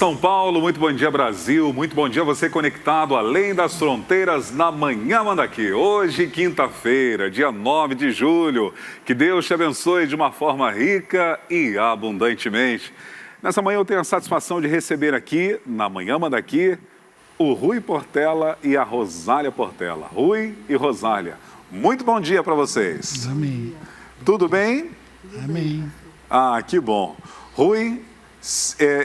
São Paulo, muito bom dia Brasil, muito bom dia você conectado além das fronteiras na Manhã Manda Aqui. Hoje, quinta-feira, dia 9 de julho, que Deus te abençoe de uma forma rica e abundantemente. Nessa manhã eu tenho a satisfação de receber aqui, na Manhã Manda Aqui, o Rui Portela e a Rosália Portela. Rui e Rosália, muito bom dia para vocês. Amém. Tudo bem? Amém. Ah, que bom. Rui,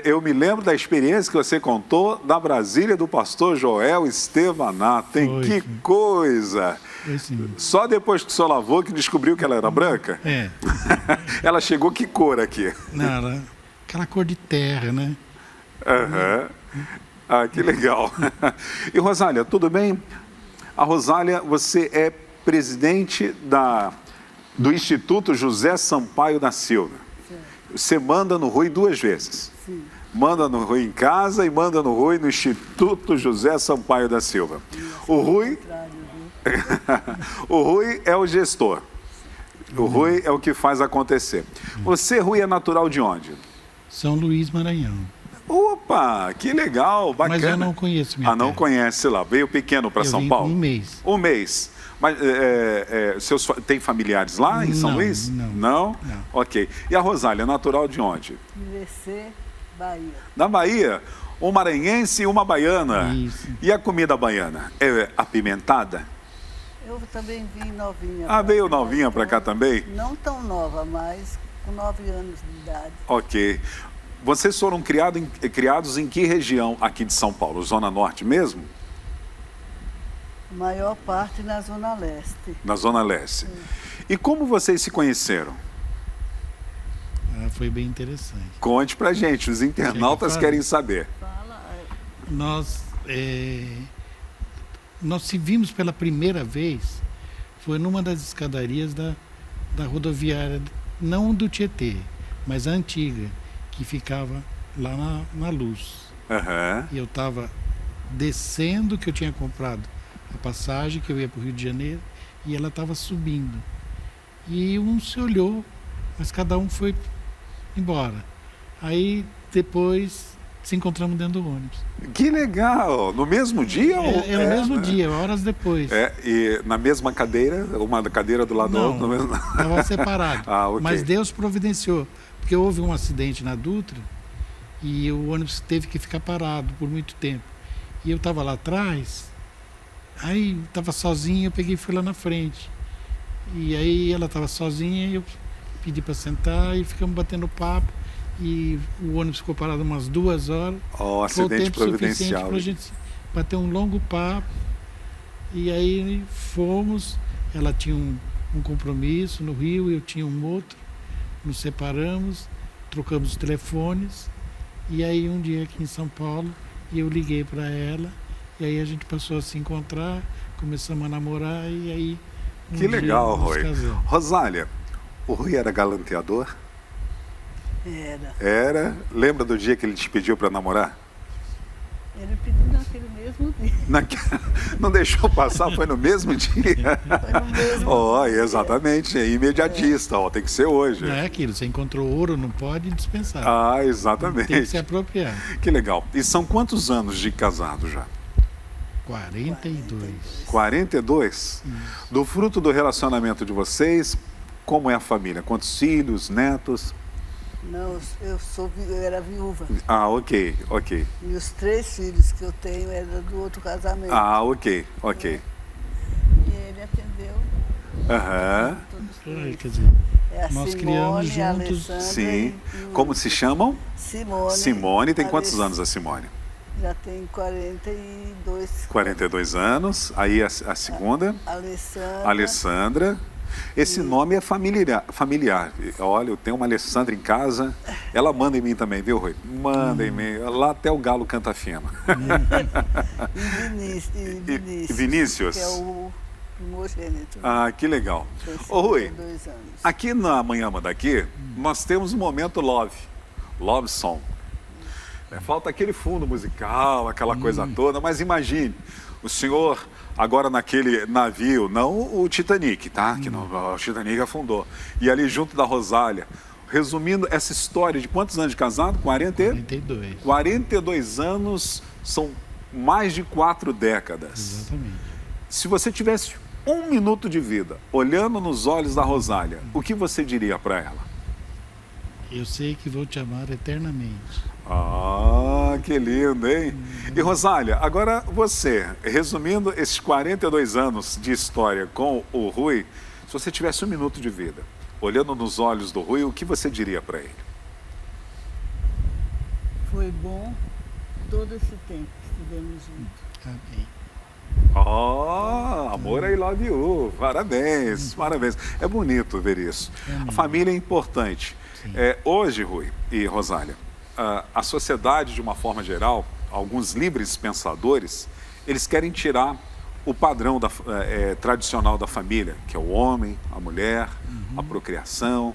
eu me lembro da experiência que você contou da Brasília do pastor Joel Estevanato. Que coisa! Sim. Só depois que o senhor lavou que descobriu que ela era branca? É. Ela chegou que cor aqui? Não, era aquela cor de terra, né? Aham. Ah, que legal. E Rosália, tudo bem? A Rosália, você é presidente do Instituto José Sampaio da Silva. Você manda no Rui 2 vezes. Sim. Manda no Rui em casa e manda no Rui no Instituto José Sampaio da Silva. O Rui... o Rui é o gestor. O Rui é o que faz acontecer. Você, Rui, é natural de onde? São Luís, Maranhão. Opa, que legal, bacana. Mas eu não conheço minha não terra. conhece lá. Veio pequeno para São vim Paulo? Com um mês. Um mês. Mas tem familiares lá em São Luís? Não. Não? Ok. E a Rosália, natural de onde? Irecê, Bahia. Da Bahia? Um maranhense e uma baiana. Isso. E a comida baiana? É apimentada? Eu também vim novinha. Ah, veio novinha para cá também? Não tão nova, mas com 9 anos de idade. Ok. Vocês foram criados em que região aqui de São Paulo? Zona Norte mesmo? Maior parte na Zona Leste. Na Zona Leste. E como vocês se conheceram? Foi bem interessante. Conte pra gente, os internautas querem saber. Fala. Nós se vimos pela primeira vez, foi numa das escadarias da rodoviária, não do Tietê, mas a antiga, que ficava lá na Luz. Uhum. E eu estava descendo, que eu tinha comprado a passagem, que eu ia para o Rio de Janeiro, e ela estava subindo. E um se olhou, mas cada um foi embora. Aí depois se encontramos dentro do ônibus. Que legal! No mesmo dia? No mesmo dia, horas depois. E na mesma cadeira, uma cadeira do lado do outro? Não, estava separado. Okay. Mas Deus providenciou, porque houve um acidente na Dutra e o ônibus teve que ficar parado por muito tempo. E eu estava lá atrás, aí estava sozinha, eu peguei e fui lá na frente. E aí ela estava sozinha, eu pedi para sentar e ficamos batendo papo. E o ônibus ficou parado umas 2 horas. Acidente foi o tempo providencial. suficiente para a gente bater um longo papo. E aí fomos, ela tinha um compromisso no Rio, eu tinha um outro. Nos separamos, trocamos os telefones. E aí um dia aqui em São Paulo, eu liguei para ela. E aí a gente passou a se encontrar, começamos a namorar e aí... Que legal, Rui. Rosália, o Rui era galanteador? Era? Lembra do dia que ele te pediu para namorar? Ele pediu naquele mesmo dia. Não deixou passar, foi no mesmo dia? Foi no mesmo dia. Exatamente, é imediatista, tem que ser hoje. Não é aquilo, você encontrou ouro, não pode dispensar. Ah, exatamente. Tem que se apropriar. Que legal. E são quantos anos de casado já? 42. 42? Do fruto do relacionamento de vocês, como é a família? Quantos filhos, netos? Não, eu era viúva. Ah, ok. E os 3 filhos que eu tenho eram do outro casamento. Ah, ok. E ele atendeu. Aham. Quer dizer, É a nós Simone, criamos a juntos. Alessandra. Sim. Como se chamam? Simone. Simone. Tem quantos anos a Simone? Já tem 42. 42 anos. Aí a segunda? Alessandra. Esse nome é familiar. Olha, eu tenho uma Alessandra em casa. Ela manda em mim também, viu, Rui? Manda em mim. Lá até o galo canta fino. E Vinícius. Que é o primogênito. Ah, que legal. Ô, Rui, 2 anos. aqui na Manhã Manda Aqui, nós temos um momento love song. Falta aquele fundo musical, aquela coisa toda, mas imagine, o senhor agora naquele navio, não o Titanic, tá? Que o Titanic afundou. E ali junto da Rosália, resumindo essa história de quantos anos de casado? 42. 42 anos, são mais de 4 décadas. Exatamente. Se você tivesse 1 minuto de vida, olhando nos olhos da Rosália, o que você diria para ela? Eu sei que vou te amar eternamente. Ah, que lindo, hein? E Rosália, agora você, resumindo esses 42 anos de história com o Rui, se você tivesse 1 minuto de vida, olhando nos olhos do Rui, o que você diria para ele? Foi bom todo esse tempo que estivemos juntos. Amém. Oh, amor, I love you. Parabéns, parabéns. É bonito ver isso. A família é importante. Hoje, Rui e Rosália, a sociedade, de uma forma geral, alguns livres pensadores, eles querem tirar o padrão tradicional da família, que é o homem, a mulher, a procriação,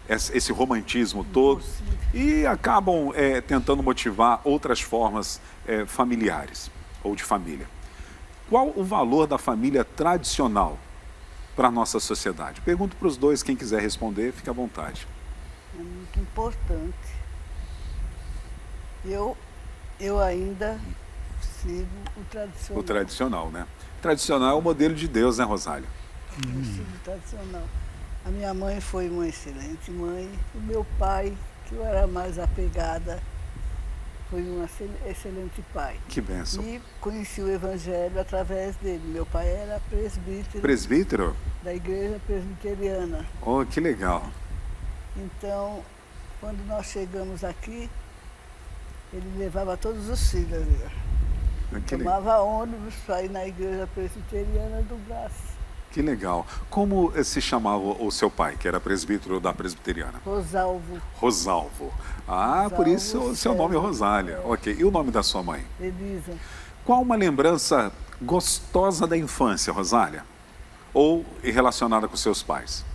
esse romantismo todo, e acabam tentando motivar outras formas familiares ou de família. Qual o valor da família tradicional para a nossa sociedade? Pergunto para os dois, quem quiser responder, fique à vontade. É muito importante. Eu ainda sigo o tradicional. O tradicional, né? O tradicional é o modelo de Deus, né, Rosália? Eu sigo o tradicional. A minha mãe foi uma excelente mãe. O meu pai, que eu era mais apegada, foi um excelente pai. Que bênção. E conheci o Evangelho através dele. Meu pai era presbítero. Presbítero? Da igreja presbiteriana. Oh, que legal. Então, quando nós chegamos aqui, ele levava todos os filhos. Tomava ônibus para ir na igreja presbiteriana do Brás. Que legal. Como se chamava o seu pai, que era presbítero da presbiteriana? Rosalvo. Rosalvo. Ah, Rosalvo, por isso o seu nome é Rosália. Ok. E o nome da sua mãe? Elisa. Qual uma lembrança gostosa da infância, Rosália? Ou relacionada com seus pais?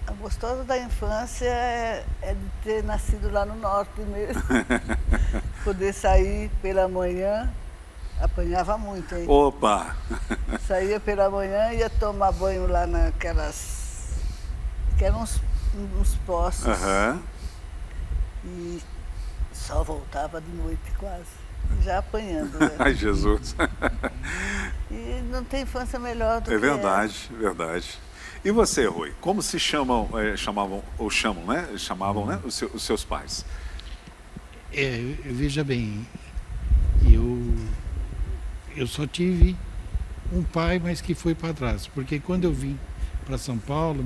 A gostosa da infância é de ter nascido lá no norte mesmo. Poder sair pela manhã, apanhava muito, hein? Opa! Saía pela manhã, ia tomar banho lá naquelas... que eram uns poços. Uhum. E só voltava de noite quase, já apanhando, né? Ai, Jesus! E não tem infância melhor do que É verdade, verdade. E você, Rui, como se chamavam, né, os seus pais? Veja bem, eu só tive um pai, mas que foi padrasto, porque quando eu vim para São Paulo,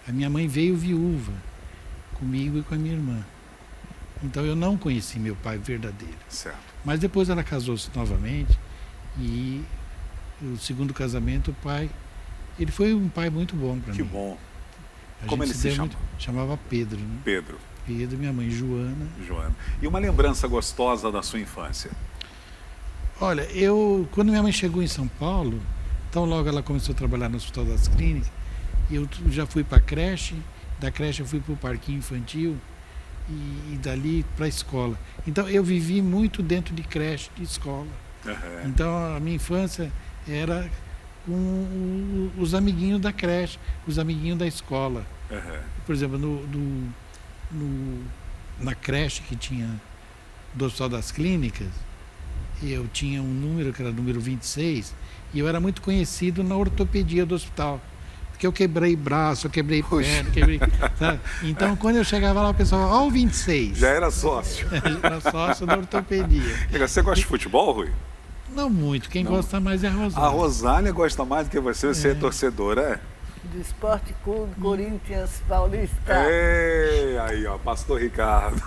a minha mãe veio viúva, comigo e com a minha irmã. Então eu não conheci meu pai verdadeiro. Certo. Mas depois ela casou-se novamente e o segundo casamento, o pai... Ele foi um pai muito bom para mim. Que bom. A Como gente ele se chama? Chamava Pedro, né? Pedro. Pedro, minha mãe Joana. Joana. E uma lembrança gostosa da sua infância? Olha, quando minha mãe chegou em São Paulo, então logo ela começou a trabalhar no Hospital das Clínicas, e eu já fui para a creche, da creche eu fui para o parquinho infantil e dali para a escola. Então eu vivi muito dentro de creche, de escola. Uhum. Então a minha infância era com os amiguinhos da creche, os amiguinhos da escola. Uhum. Por exemplo, na creche que tinha do Hospital das Clínicas, eu tinha um número que era o número 26, e eu era muito conhecido na ortopedia do hospital. Porque eu quebrei braço, eu quebrei perna, sabe? Então, quando eu chegava lá, o pessoal, ó, o 26. Já era sócio. Era sócio da ortopedia. Você gosta de futebol, Rui? Não muito, quem gosta mais é a Rosália. A Rosália gosta mais do que você é torcedora, é? Do Esporte Clube Corinthians Paulista. Aí, ó, Pastor Ricardo.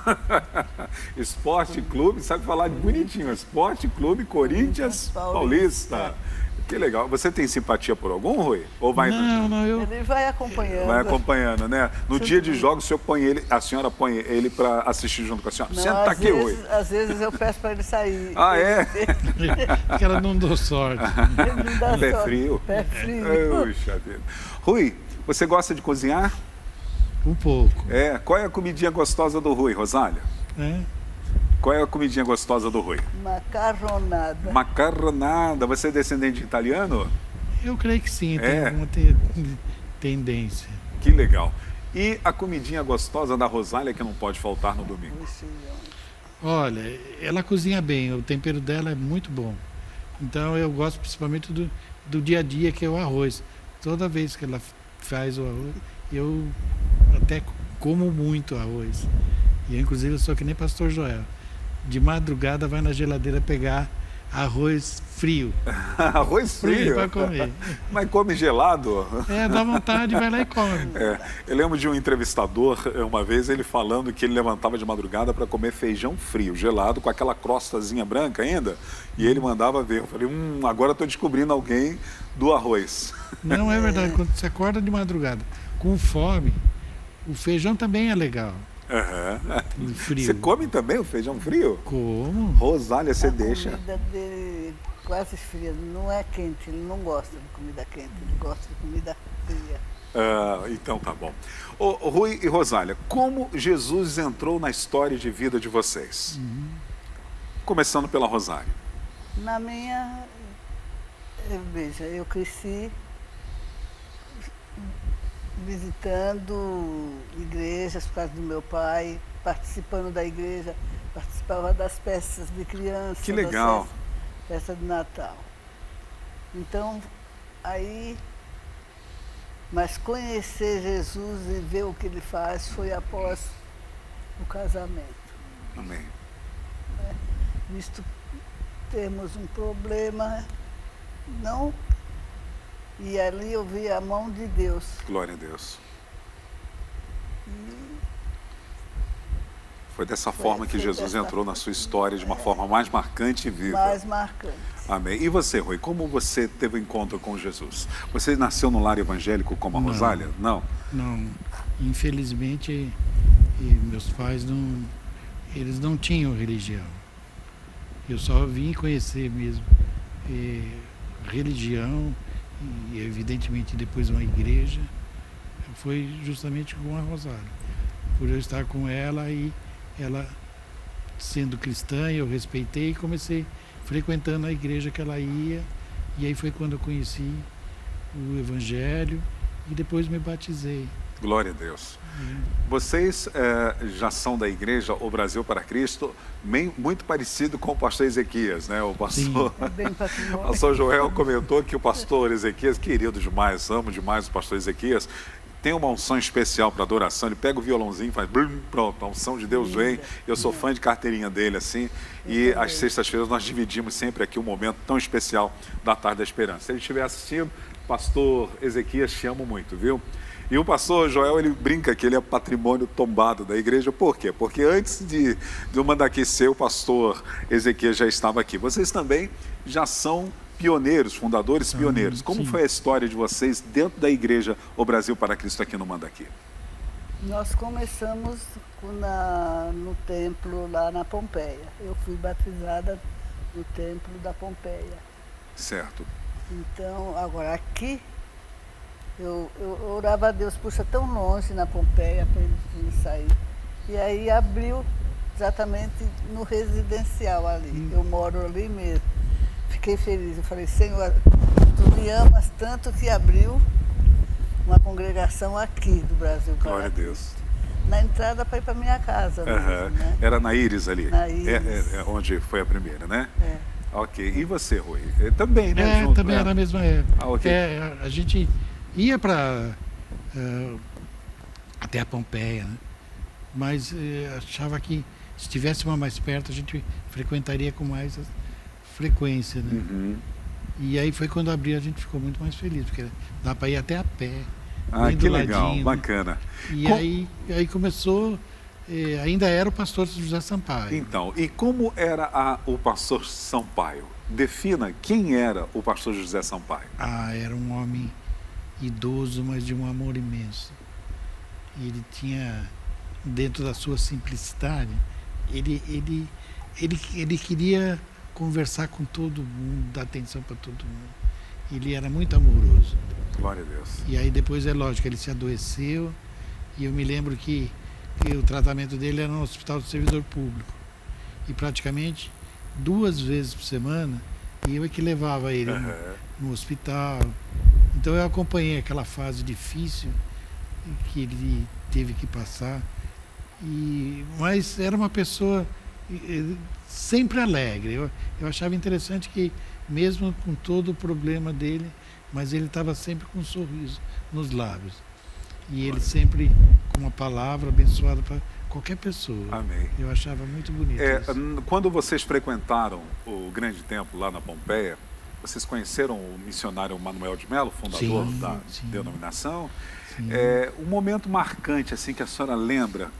Esporte Clube, sabe falar bonitinho. Esporte Clube Corinthians Paulista. Que legal. Você tem simpatia por algum, Rui? Ou vai... Não, Ele vai acompanhando. Vai acompanhando, né? No dia de jogos, a senhora põe ele para assistir junto com a senhora. Não, Senta aqui, Rui. Às vezes eu peço para ele sair. Ah, é? Porque ela não deu sorte. Ele não dá Pé sorte. frio. Pé frio. Puxa vida. Rui, você gosta de cozinhar? Um pouco. Qual é a comidinha gostosa do Rui, Rosália? Qual é a comidinha gostosa do Rui? Macarronada. Macarronada. Você é descendente de italiano? Eu creio que sim, tem alguma tendência. Que legal. E a comidinha gostosa da Rosália que não pode faltar no domingo? Arroz, feijão. Olha, ela cozinha bem, o tempero dela é muito bom. Então eu gosto principalmente do dia a dia, que é o arroz. Toda vez que ela faz o arroz, eu até como muito arroz. E eu, inclusive, eu sou que nem pastor Joel. De madrugada vai na geladeira pegar arroz frio. Arroz frio? Para comer. Mas come gelado? Dá vontade, vai lá e come. Eu lembro de um entrevistador, uma vez, ele falando que ele levantava de madrugada para comer feijão frio, gelado, com aquela crostazinha branca ainda, e ele mandava ver. Eu falei, agora estou descobrindo alguém do arroz. Não é verdade, quando você acorda de madrugada com fome, o feijão também é legal. Frio. Você come também o feijão frio? Como? Rosália, você deixa? A comida dele quase fria, não é quente, ele não gosta de comida quente, ele gosta de comida fria. Então tá bom. Rui e Rosália, como Jesus entrou na história de vida de vocês? Começando pela Rosália. Na minha, veja, eu cresci visitando igrejas por causa do meu pai, participando da igreja, participava das festas de criança. Que legal. Festa de Natal. Então, aí, mas conhecer Jesus e ver o que ele faz foi após o casamento. Amém. Visto termos um problema, não. E ali eu vi a mão de Deus. Glória a Deus. Foi dessa forma que Jesus entrou na sua história de uma forma mais marcante e viva. Mais marcante. Amém. E você, Rui, como você teve um encontro com Jesus? Você nasceu no lar evangélico como a Rosália? Não. Não. Infelizmente, meus pais eles não tinham religião. Eu só vim conhecer mesmo religião e, evidentemente, depois uma igreja. Foi justamente com a Rosália. Por eu estar com ela e ela sendo cristã, eu respeitei e comecei frequentando a igreja que ela ia. E aí foi quando eu conheci o Evangelho e depois me batizei. Glória a Deus. Vocês já são da igreja O Brasil para Cristo, muito parecido com o pastor Ezequias, né? O pastor, o pastor Joel comentou que o pastor Ezequias, querido demais, amo demais o pastor Ezequias, tem uma unção especial para adoração. Ele pega o violãozinho e faz pronto, a unção de Deus vem. Eu sou fã de carteirinha dele, assim. E às sextas-feiras nós dividimos sempre aqui um momento tão especial da Tarde da Esperança. Se ele estiver assistindo, pastor Ezequias, te amo muito, viu? E o pastor Joel, ele brinca que ele é patrimônio tombado da igreja. Por quê? Porque antes de eu mandar aqui ser, o pastor Ezequias já estava aqui. Vocês também já são pioneiros, fundadores pioneiros. Como foi a história de vocês dentro da igreja O Brasil para Cristo aqui no Mandaqui? Nós começamos no templo lá na Pompeia. Eu fui batizada no templo da Pompeia. Certo. Então, agora aqui, eu orava a Deus, puxa, tão longe na Pompeia para ele sair. E aí abriu exatamente no residencial ali. Eu moro ali mesmo. Fiquei feliz. Eu falei, Senhor, tu me amas tanto que abriu uma congregação aqui do Brasil. Glória a Deus. Na entrada para ir para minha casa. Mesmo, né? Era na Íris ali? Na Íris. É onde foi a primeira, né? É. Ok. E você, Rui? Também, né? Junto, também era a mesma época. Ok. A gente ia para até a Pompeia, né? Mas achava que se tivesse uma mais perto, a gente frequentaria com mais frequência, né? Uhum. E aí foi quando abriu, a gente ficou muito mais feliz, porque dá para ir até a pé. Que legal, ladinho, bacana. E aí começou, ainda era o pastor José Sampaio. Então, e como era o pastor Sampaio? Defina quem era o pastor José Sampaio. Era um homem idoso, mas de um amor imenso. Ele tinha, dentro da sua simplicidade, ele queria conversar com todo mundo, dar atenção para todo mundo. Ele era muito amoroso. Glória a Deus. E aí depois, é lógico, ele se adoeceu, e eu me lembro que o tratamento dele era no Hospital do Servidor Público. E praticamente 2 vezes por semana, eu é que levava ele no hospital. Então eu acompanhei aquela fase difícil que ele teve que passar. Mas era uma pessoa sempre alegre. Eu achava interessante que, mesmo com todo o problema dele, mas ele estava sempre com um sorriso nos lábios. E ele sempre com uma palavra abençoada para qualquer pessoa. Amém. Eu achava muito bonito isso. Quando vocês frequentaram o grande templo lá na Pompeia, vocês conheceram o missionário Manuel de Melo, fundador da denominação? Sim. Um momento marcante assim que a senhora lembra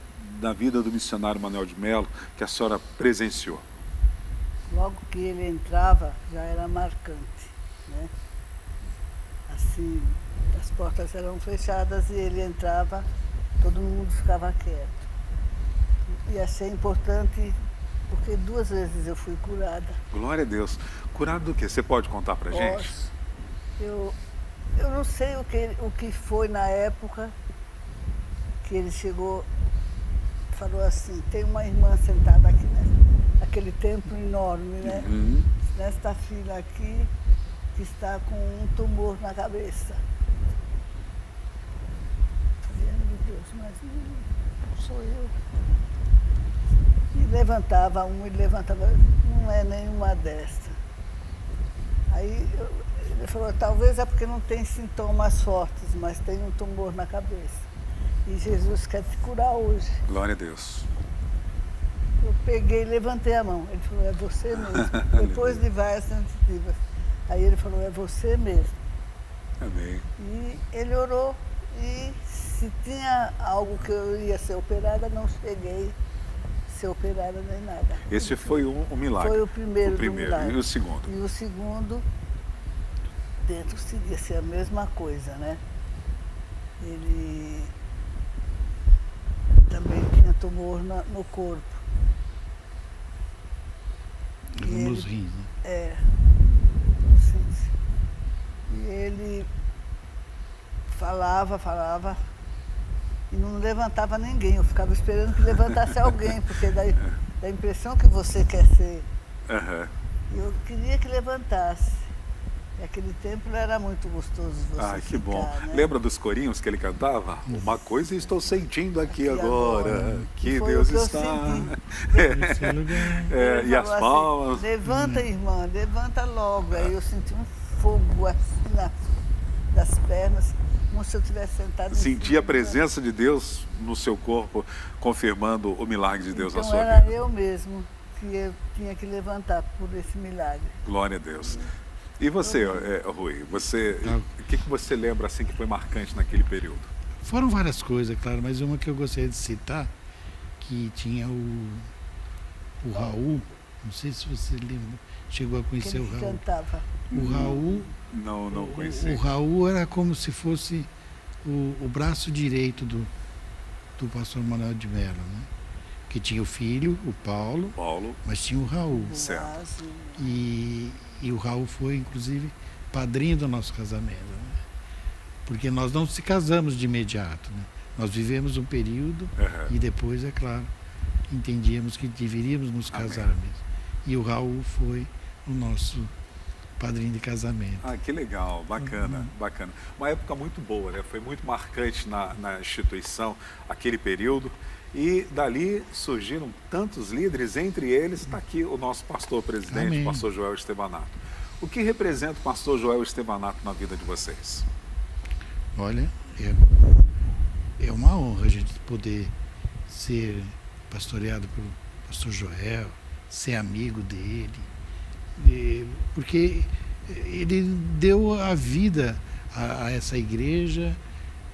da vida do missionário Manuel de Melo, que a senhora presenciou? Logo que ele entrava, já era marcante, né? Assim, as portas eram fechadas e ele entrava, todo mundo ficava quieto. E achei importante, porque 2 vezes eu fui curada. Glória a Deus. Curado do quê? Você pode contar pra gente? Posso. Eu não sei o que foi na época que ele chegou, falou assim, tem uma irmã sentada aqui, né? Aquele templo enorme, né? Uhum. Nesta fila aqui, que está com um tumor na cabeça. Falei, meu Deus, mas não sou eu. E levantava um, e levantava, não é nenhuma desta. Aí ele falou, talvez é porque não tem sintomas fortes, mas tem um tumor na cabeça. E Jesus quer te curar hoje. Glória a Deus. Eu peguei e levantei a mão. Ele falou, é você mesmo. Depois de várias tentativas. Aí ele falou, é você mesmo. Amém. E ele orou. E se tinha algo que eu ia ser operada, não cheguei a ser operada nem nada. Esse foi um milagre. Foi o primeiro. Do milagre. E o segundo? E o segundo, dentro seguia ser a mesma coisa, né? Ele também tinha tumor no corpo. Nos rins, né? É. E ele falava e não levantava ninguém. Eu ficava esperando que levantasse alguém, porque dá a impressão que você quer ser. Uhum. Eu queria que levantasse. E aquele templo era muito gostoso você Ah, que ficar, bom. né? Lembra dos corinhos que ele cantava? Uma coisa estou sentindo aqui agora, que foi Deus o que eu está. Esse é o lugar. Ele E as falou palmas. assim, levanta, irmã, levanta logo. Aí eu senti um fogo assim das pernas, como se eu tivesse sentado em Senti cima. a presença de Deus no seu corpo, confirmando o milagre de Deus Então na sua era vida. eu mesmo que eu tinha que levantar por esse milagre. Glória a Deus. E você, Rui, o que você lembra assim que foi marcante naquele período? Foram várias coisas, claro, mas uma que eu gostaria de citar, que tinha o Raul, não sei se você lembra, chegou a conhecer o Ele Raul. cantava. O Raul, Não conheci. o Raul era como se fosse o braço direito do pastor Manuel de Melo, né? Que tinha o filho, o Paulo, mas tinha o Raul. Certo. E o Raul foi, inclusive, padrinho do nosso casamento, né? Porque nós não se casamos de imediato, né? Nós vivemos um período e depois, é claro, entendíamos que deveríamos nos casar mesmo. E o Raul foi o nosso padrinho de casamento. Ah, que legal, bacana, bacana. Uma época muito boa, né? Foi muito marcante na instituição aquele período. E dali surgiram tantos líderes, entre eles está aqui o nosso pastor presidente, Amém. o pastor Joel Estevanato. O que representa o pastor Joel Estevanato na vida de vocês? Olha, é uma honra a gente poder ser pastoreado pelo pastor Joel, ser amigo dele, porque ele deu a vida a essa igreja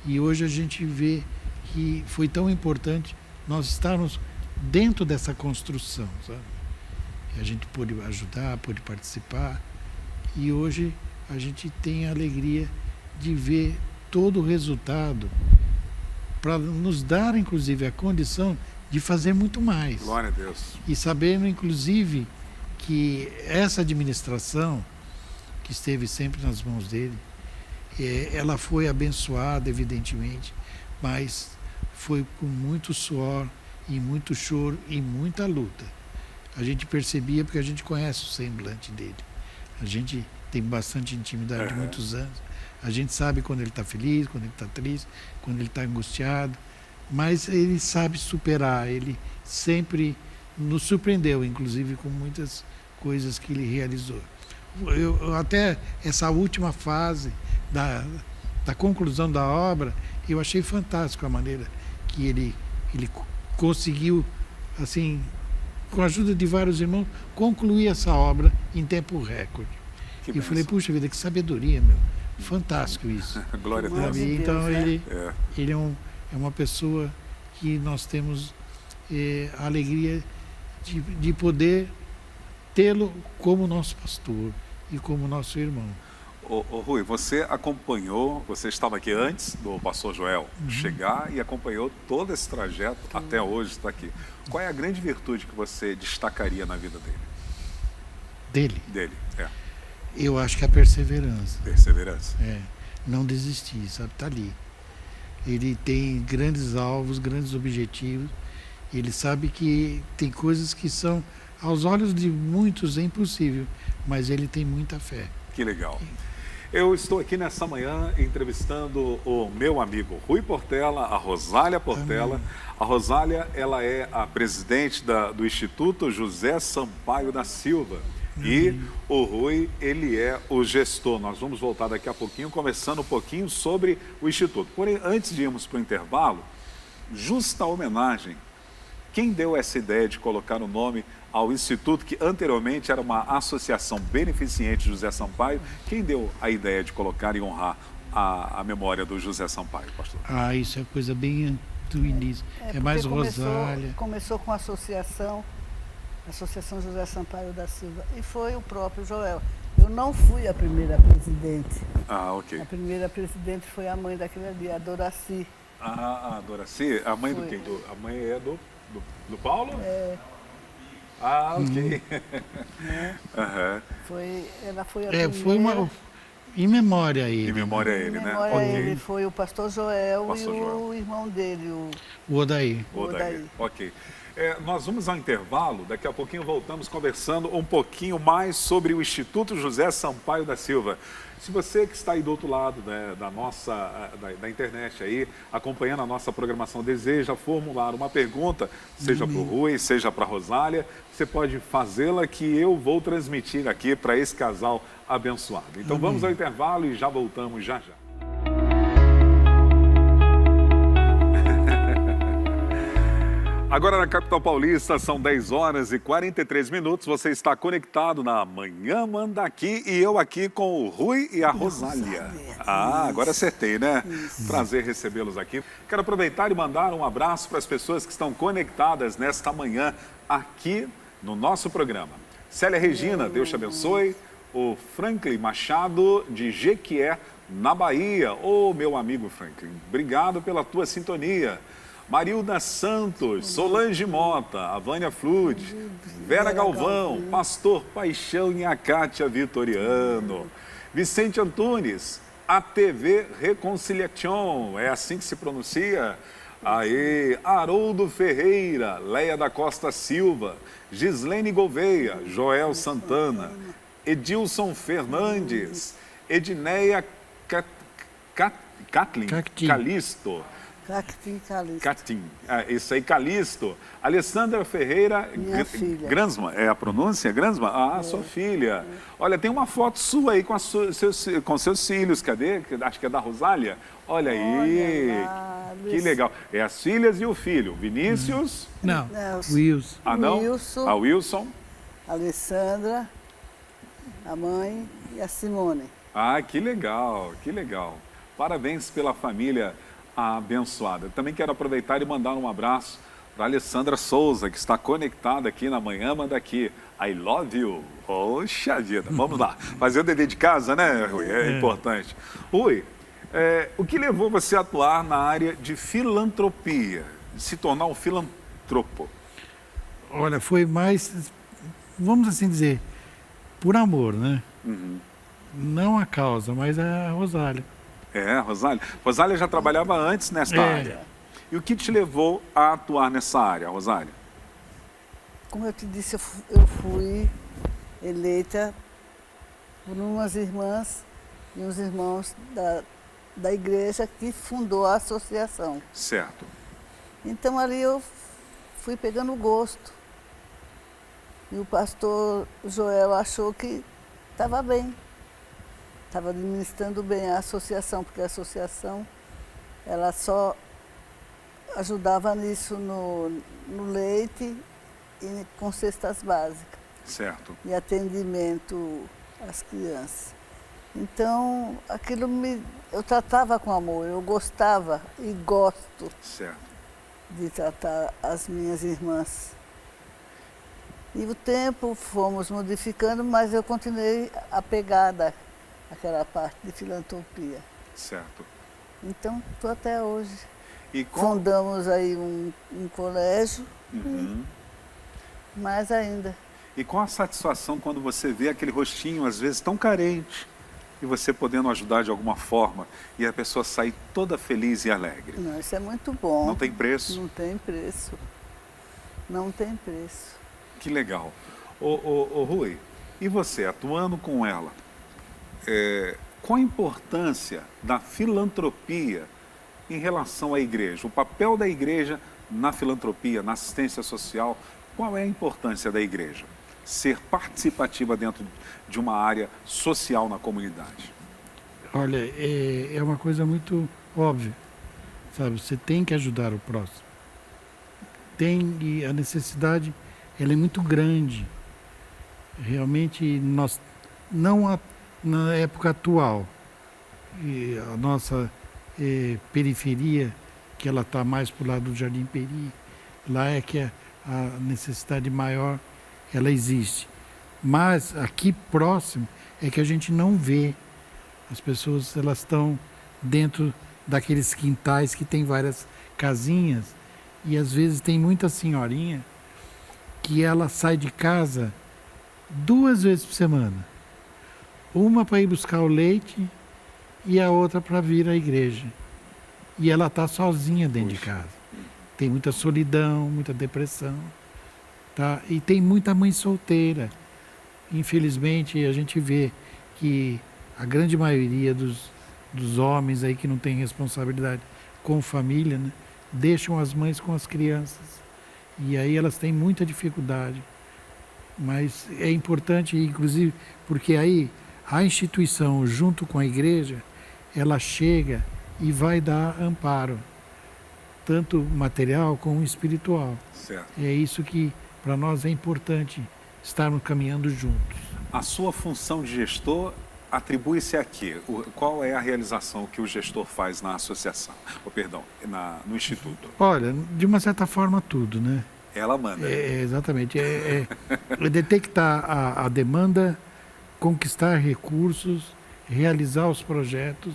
e hoje a gente vê que foi tão importante nós estarmos dentro dessa construção, sabe? A gente pôde ajudar, pôde participar e hoje a gente tem a alegria de ver todo o resultado para nos dar, inclusive, a condição de fazer muito mais. Glória a Deus. E sabendo, inclusive, que essa administração, que esteve sempre nas mãos dele, ela foi abençoada, evidentemente, mas foi com muito suor e muito choro e muita luta. A gente percebia porque a gente conhece o semblante dele. A gente tem bastante intimidade de muitos anos. A gente sabe quando ele está feliz, quando ele está triste, quando ele está angustiado, mas ele sabe superar, ele sempre nos surpreendeu, inclusive com muitas coisas que ele realizou. Até essa última fase da conclusão da obra, eu achei fantástico a maneira que ele conseguiu, assim, com a ajuda de vários irmãos, concluir essa obra em tempo recorde. E eu falei, puxa vida, que sabedoria, meu. Fantástico isso. Glória a Deus. De Deus, então, né? ele é uma pessoa que nós temos a alegria de poder tê-lo como nosso pastor e como nosso irmão. Ô, Rui, você acompanhou, você estava aqui antes do pastor Joel chegar e acompanhou todo esse trajeto até hoje está aqui. Qual é a grande virtude que você destacaria na vida dele? Dele, Eu acho que a perseverança. Perseverança. Não desistir, sabe? Tá ali. Ele tem grandes alvos, grandes objetivos. Ele sabe que tem coisas que são, aos olhos de muitos, é impossível, mas ele tem muita fé. Que legal. Eu estou aqui nessa manhã entrevistando o meu amigo Rui Portela, a Rosália Portela. Amém. A Rosália, ela é a presidente do Instituto José Sampaio da Silva. E o Rui, ele é o gestor. Nós vamos voltar daqui a pouquinho, conversando um pouquinho sobre o Instituto. Porém, antes de irmos para o intervalo, justa homenagem. Quem deu essa ideia de colocar o nome ao Instituto, que anteriormente era uma associação beneficente José Sampaio? Quem deu a ideia de colocar e honrar a memória do José Sampaio, pastor? Isso é coisa bem do início. É mais Rosália. Começou com a Associação José Sampaio da Silva, e foi o próprio Joel. Eu não fui a primeira presidente. Ok. A primeira presidente foi a mãe daquele ali, a Doraci. A Doraci? A mãe do quem? A mãe é do Paulo? Ok. Ela foi a primeira. Foi uma... Em memória a ele. Em memória a ele, Em né? memória a ele foi o pastor Joel o irmão dele, o Odair. Ok. Nós vamos ao intervalo, daqui a pouquinho voltamos conversando um pouquinho mais sobre o Instituto José Sampaio da Silva. Se você que está aí do outro lado, né, da internet aí, acompanhando a nossa programação, deseja formular uma pergunta, seja para o Rui, seja para a Rosália, você pode fazê-la que eu vou transmitir aqui para esse casal abençoado. Então vamos ao intervalo e já voltamos já. Agora na capital paulista são 10 horas e 43 minutos. Você está conectado na Manhã Manda Aqui e eu aqui com o Rui e a Rosália. Agora acertei, né? Prazer recebê-los aqui. Quero aproveitar e mandar um abraço para as pessoas que estão conectadas nesta manhã aqui no nosso programa. Célia Regina, Deus te abençoe. O Franklin Machado de Jequié, na Bahia. Meu amigo Franklin, obrigado pela tua sintonia. Marilda Santos, Solange Mota, a Vânia Flood, Vera Galvão, Pastor Paixão e a Kátia Vitoriano, Vicente Antunes, ATV Reconciliation, é assim que se pronuncia? Haroldo Ferreira, Leia da Costa Silva, Gislene Gouveia, Joel Santana, Edilson Fernandes, Edneia Calisto. Catim. Isso aí, Calisto. Alessandra Ferreira Gransma. É a pronúncia? Gransma? Sua filha. Olha, tem uma foto sua aí com seus filhos. Cadê? Acho que é da Rosália. Olha aí. Que legal. É as filhas e o filho. Vinícius? Não. Wilson. Não? A Wilson. Alessandra, a mãe e a Simone. Que legal, que legal. Parabéns pela família abençoada. Também quero aproveitar e mandar um abraço para a Alessandra Souza, que está conectada aqui na Manhã Manda Aqui. I love you. Poxa vida. Vamos lá. Fazer o dever de casa, né, Rui? É importante. Rui, o que levou você a atuar na área de filantropia, de se tornar um filantropo? Olha, foi mais, vamos assim dizer, por amor, né? Não a causa, mas a Rosália. Rosália. Rosália já trabalhava antes nesta área. E o que te levou a atuar nessa área, Rosália? Como eu te disse, eu fui eleita por umas irmãs e uns irmãos da igreja que fundou a associação. Certo. Então ali eu fui pegando gosto. E o pastor Joel achou que estava bem. Estava administrando bem a associação, porque a associação ela só ajudava nisso no leite e com cestas básicas. Certo. E atendimento às crianças. Então, aquilo eu tratava com amor, eu gostava e gosto Certo. de tratar as minhas irmãs. E o tempo fomos modificando, mas eu continuei apegada àquela parte de filantropia. Certo. Então, estou até hoje. E com... Fundamos aí um colégio, Uhum. e mais ainda. E qual a satisfação quando você vê aquele rostinho, às vezes, tão carente, e você podendo ajudar de alguma forma, e a pessoa sair toda feliz e alegre? Não, isso é muito bom. Não tem preço? Não tem preço. Não tem preço. Que legal. Ô, Rui, e você, atuando com ela, qual a importância da filantropia em relação à igreja? O papel da igreja na filantropia, na assistência social, qual é a importância da igreja? Ser participativa dentro de uma área social na comunidade. Olha, é uma coisa muito óbvia, sabe? Você tem que ajudar o próximo. E a necessidade, ela é muito grande. Realmente, nós, não na época atual, e a nossa periferia, que ela está mais para o lado do Jardim Peri, lá é que a necessidade maior, ela existe. Mas aqui próximo é que a gente não vê. As pessoas, elas estão dentro daqueles quintais que tem várias casinhas, e às vezes tem muita senhorinha que ela sai de casa 2 vezes por semana. Uma para ir buscar o leite e a outra para vir à igreja. E ela está sozinha dentro de casa. Tem muita solidão, muita depressão. Tá? E tem muita mãe solteira. Infelizmente, a gente vê que a grande maioria dos homens aí que não tem responsabilidade com família, né, deixam as mães com as crianças. E aí elas têm muita dificuldade. Mas é importante, inclusive, porque aí a instituição, junto com a igreja, ela chega e vai dar amparo, tanto material como espiritual. Certo. É isso que, para nós, é importante, estarmos caminhando juntos. A sua função de gestor atribui-se a quê? Qual é a realização que o gestor faz na associação? No Instituto? Olha, de uma certa forma, tudo, né? Ela manda. Exatamente. É detectar a demanda, conquistar recursos, realizar os projetos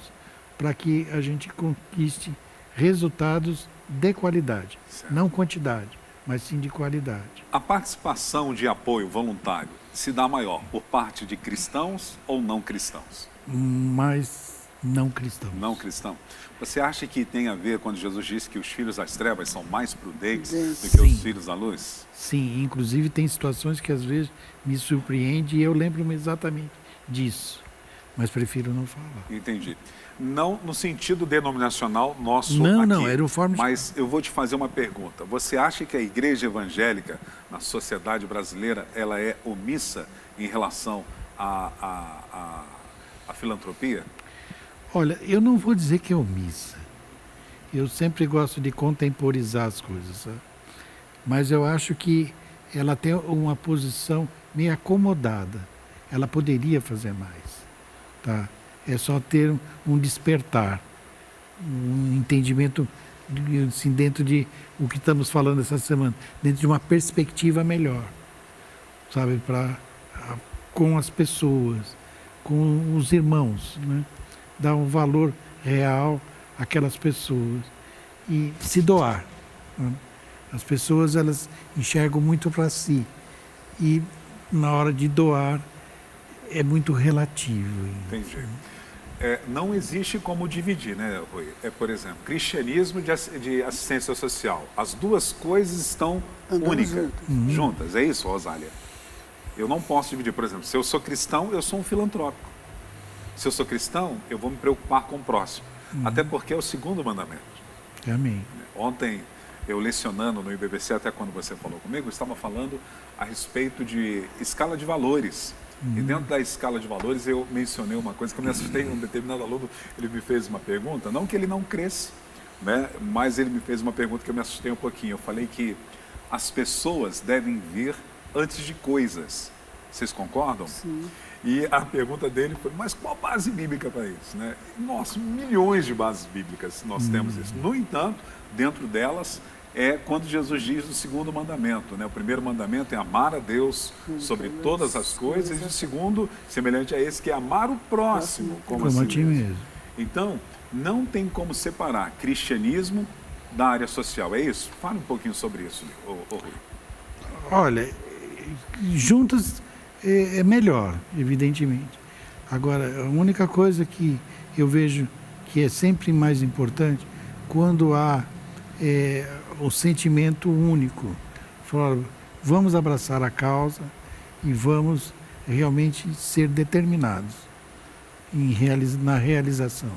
para que a gente conquiste resultados de qualidade. Certo. Não quantidade, mas sim de qualidade. A participação de apoio voluntário se dá maior por parte de cristãos ou não cristãos? Mas não cristãos. Não cristão. Você acha que tem a ver quando Jesus disse que os filhos das trevas são mais prudentes do que os filhos da luz? Sim, inclusive tem situações que às vezes me surpreendem e eu lembro-me exatamente disso, mas prefiro não falar. Entendi. Não no sentido denominacional nosso não, aqui. Não, era o forma de... Mas eu vou te fazer uma pergunta. Você acha que a igreja evangélica, na sociedade brasileira, ela é omissa em relação à filantropia? Olha, eu não vou dizer que é omissa. Eu sempre gosto de contemporizar as coisas, sabe? Mas eu acho que ela tem uma posição meio acomodada. Ela poderia fazer mais, tá? É só ter um despertar, um entendimento assim, dentro de o que estamos falando essa semana, dentro de uma perspectiva melhor, sabe, com as pessoas, com os irmãos, né? Dar um valor real àquelas pessoas e se doar, né? As pessoas, elas enxergam muito para si e na hora de doar é muito relativo. Entendi. Não existe como dividir, né, Rui? Por exemplo, cristianismo de assistência social. As duas coisas estão únicas, juntas. É isso, Rosália? Eu não posso dividir. Por exemplo, se eu sou cristão, eu sou um filantrópico. Se eu sou cristão, eu vou me preocupar com o próximo. Até porque é o segundo mandamento. Amém. Ontem, eu lecionando no IBBC, até quando você falou comigo, eu estava falando a respeito de escala de valores. E dentro da escala de valores, eu mencionei uma coisa que eu me assustei. Um determinado aluno, ele me fez uma pergunta, não que ele não cresça, né? Mas ele me fez uma pergunta que eu me assustei um pouquinho. Eu falei que as pessoas devem vir antes de coisas. Vocês concordam? Sim. E a pergunta dele foi, mas qual base bíblica para isso? Né? Nossa, milhões de bases bíblicas nós temos isso. No entanto, dentro delas é quando Jesus diz o segundo mandamento. Né? O primeiro mandamento é amar a Deus sobre todas as coisas. E o segundo, semelhante a esse, que é amar o próximo como a ti mesmo. Então, não tem como separar cristianismo da área social. É isso? Fale um pouquinho sobre isso, Rui. Olha, juntas é melhor, evidentemente. Agora, a única coisa que eu vejo que é sempre mais importante, quando há o sentimento único, falar, vamos abraçar a causa e vamos realmente ser determinados na realização.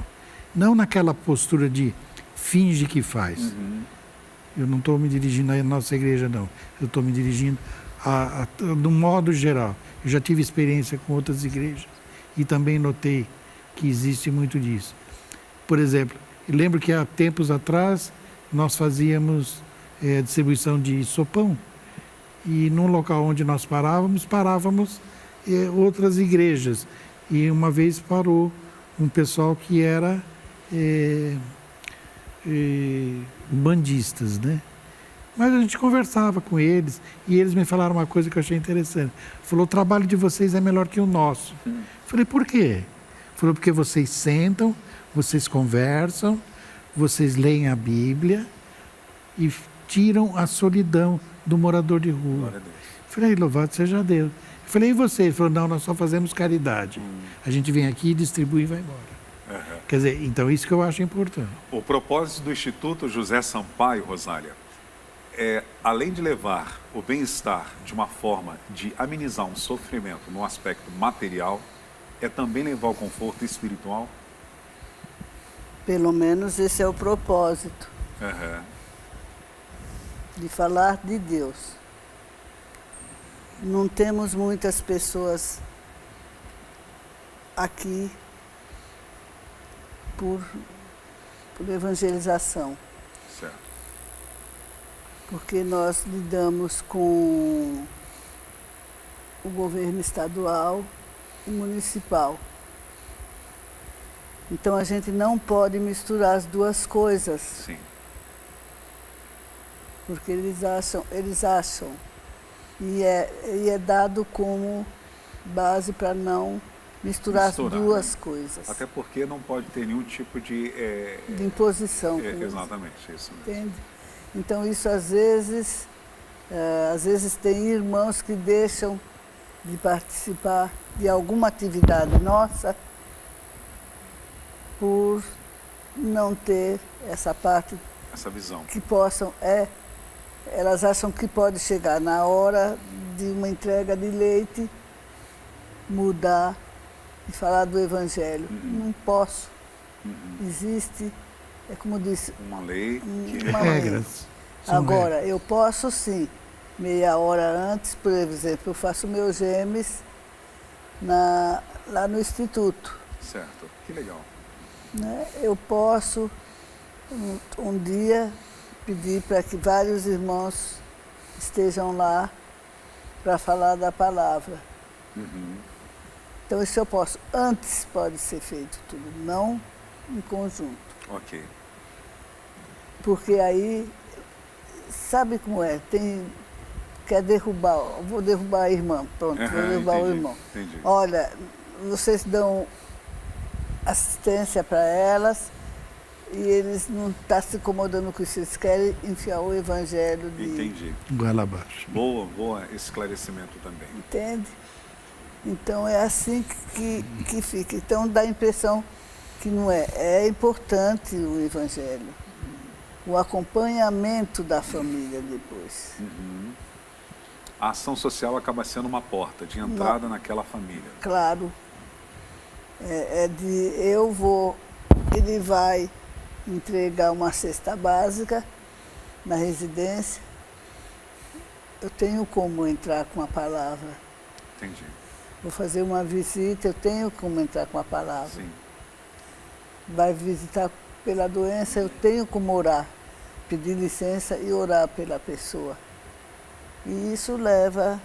Não naquela postura de finge que faz. Eu não estou me dirigindo à nossa igreja, não. Eu estou me dirigindo de um modo geral. Eu já tive experiência com outras igrejas e também notei que existe muito disso. Por exemplo, eu lembro que há tempos atrás nós fazíamos distribuição de sopão e num local onde nós parávamos outras igrejas. E uma vez parou um pessoal que era bandistas, né? Mas a gente conversava com eles e eles me falaram uma coisa que eu achei interessante. Falou, o trabalho de vocês é melhor que o nosso. Falei, por quê? Falou, porque vocês sentam, vocês conversam, vocês leem a Bíblia e tiram a solidão do morador de rua. Falei, louvado seja Deus. Falei, e vocês? Ele falou, não, nós só fazemos caridade. A gente vem aqui, distribui e vai embora. Quer dizer, então isso que eu acho importante. O propósito do Instituto José Sampaio, Rosália, além de levar o bem-estar de uma forma de amenizar um sofrimento no aspecto material, é também levar o conforto espiritual? Pelo menos esse é o propósito. De falar de Deus. Não temos muitas pessoas aqui por evangelização. Certo. Porque nós lidamos com o governo estadual e municipal. Então a gente não pode misturar as duas coisas. Sim. Porque eles acham e é dado como base para não misturar as duas coisas. Até porque não pode ter nenhum tipo de imposição. Exatamente, isso mesmo. Entende? Então isso às vezes tem irmãos que deixam de participar de alguma atividade nossa por não ter essa parte, essa visão. Que possam, elas acham que pode chegar na hora de uma entrega de leite, mudar e falar do Evangelho. Não posso. Existe, como disse, uma lei, regras. Agora, eu posso sim, meia hora antes, por exemplo, eu faço meus gemes lá no Instituto. Certo, que legal. Né? Eu posso, um dia, pedir para que vários irmãos estejam lá para falar da palavra. Então, isso eu posso. Antes pode ser feito tudo, não em conjunto. Ok. Porque aí, sabe como é? Quer derrubar, vou derrubar a irmã, pronto, vou derrubar o irmão. Entendi. Olha, vocês dão assistência para elas e eles não estão se incomodando com isso, eles querem enfiar o Evangelho de... Entendi. Goela abaixo. Boa esclarecimento também. Entende? Então é assim que fica. Então dá a impressão que não é. É importante o Evangelho. O acompanhamento da família depois. A ação social acaba sendo uma porta de entrada naquela família. Claro. Ele vai entregar uma cesta básica na residência. Eu tenho como entrar com a palavra. Entendi. Vou fazer uma visita, eu tenho como entrar com a palavra. Sim. Vai visitar pela doença, eu tenho como orar, pedir licença e orar pela pessoa. E isso leva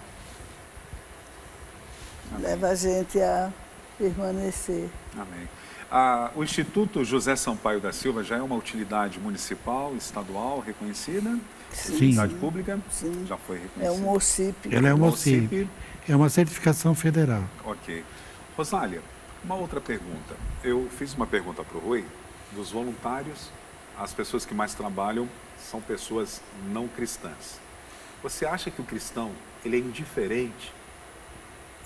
a gente a permanecer. Amém. O Instituto José Sampaio da Silva já é uma utilidade municipal, estadual, reconhecida? Sim. Utilidade pública? Sim. Já foi reconhecida. É um OCIP. Ela é uma OCIP. É uma certificação federal. Ok. Rosália, uma outra pergunta. Eu fiz uma pergunta para o Rui, dos voluntários, as pessoas que mais trabalham são pessoas não cristãs. Você acha que o cristão, ele é indiferente?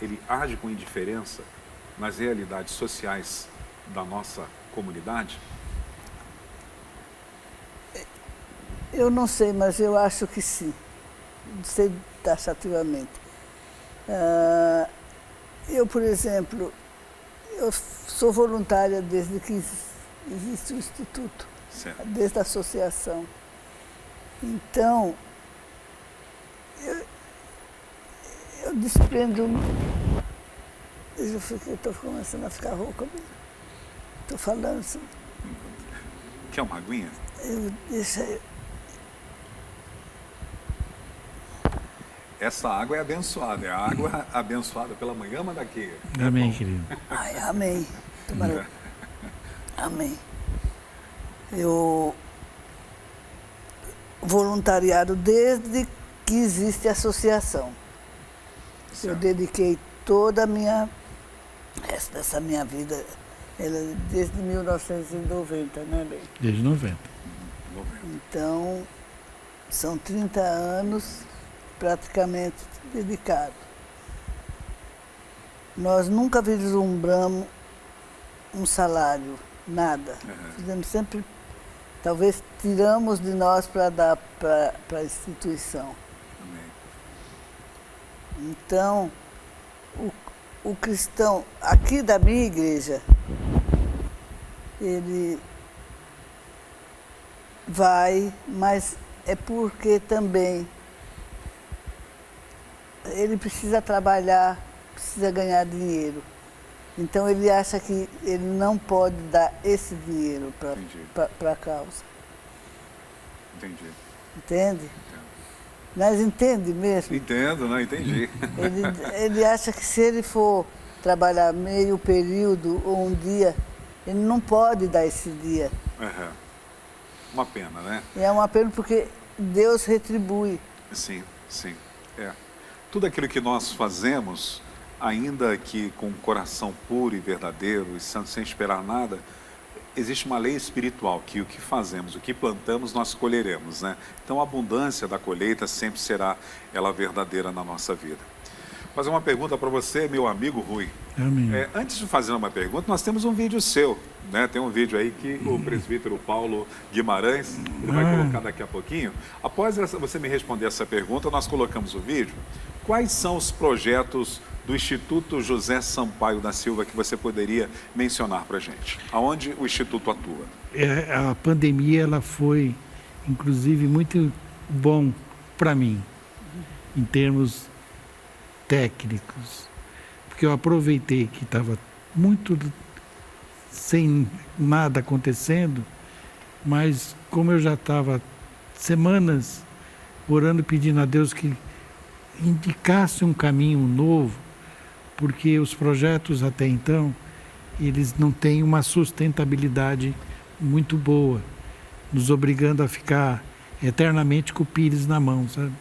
Ele age com indiferença nas realidades sociais da nossa comunidade? Eu não sei, mas eu acho que sim. Não sei taxativamente. Eu, por exemplo, eu sou voluntária desde que existe o Instituto, Certo. desde a associação. Então, eu desprendo. Eu estou começando a ficar rouca mesmo. Estou falando assim. Quer uma aguinha? Essa água é abençoada, é a água abençoada pela manhã Mandaquê. Amém, querido. Ai, amém. Amém. Eu voluntariado desde que existe a associação. Eu dediquei toda a minha, essa minha vida, desde 1990, né, Lei? Desde 90. Então, são 30 anos praticamente dedicado. Nós nunca vislumbramos um salário, nada. Fizemos sempre, talvez tiramos de nós para dar para a instituição. Então, o cristão aqui da minha igreja, ele vai, mas é porque também ele precisa trabalhar, precisa ganhar dinheiro. Então ele acha que ele não pode dar esse dinheiro para a causa. Entendi. Entende? Entendo. Mas entende mesmo? Entendo, não entendi. Ele acha que se ele for trabalhar meio período ou um dia, ele não pode dar esse dia. Uhum. Uma pena, né? E é uma pena porque Deus retribui. Sim, sim. Tudo aquilo que nós fazemos, ainda que com um coração puro e verdadeiro e santo, sem esperar nada, existe uma lei espiritual que o que fazemos, o que plantamos, nós colheremos, né? Então a abundância da colheita sempre será ela verdadeira na nossa vida. Vou fazer uma pergunta para você, meu amigo Rui. Amém. Antes de fazer uma pergunta, nós temos um vídeo seu, né? Tem um vídeo aí que o presbítero Paulo Guimarães ele vai colocar daqui a pouquinho. Após você me responder essa pergunta, nós colocamos o vídeo. Quais são os projetos do Instituto José Sampaio da Silva que você poderia mencionar para a gente? Aonde o Instituto atua? A pandemia ela foi, inclusive, muito bom para mim, em termos técnicos, porque eu aproveitei que estava muito sem nada acontecendo, mas como eu já estava semanas orando, pedindo a Deus que indicasse um caminho novo, porque os projetos até então, eles não têm uma sustentabilidade muito boa, nos obrigando a ficar eternamente com o pires na mão, sabe?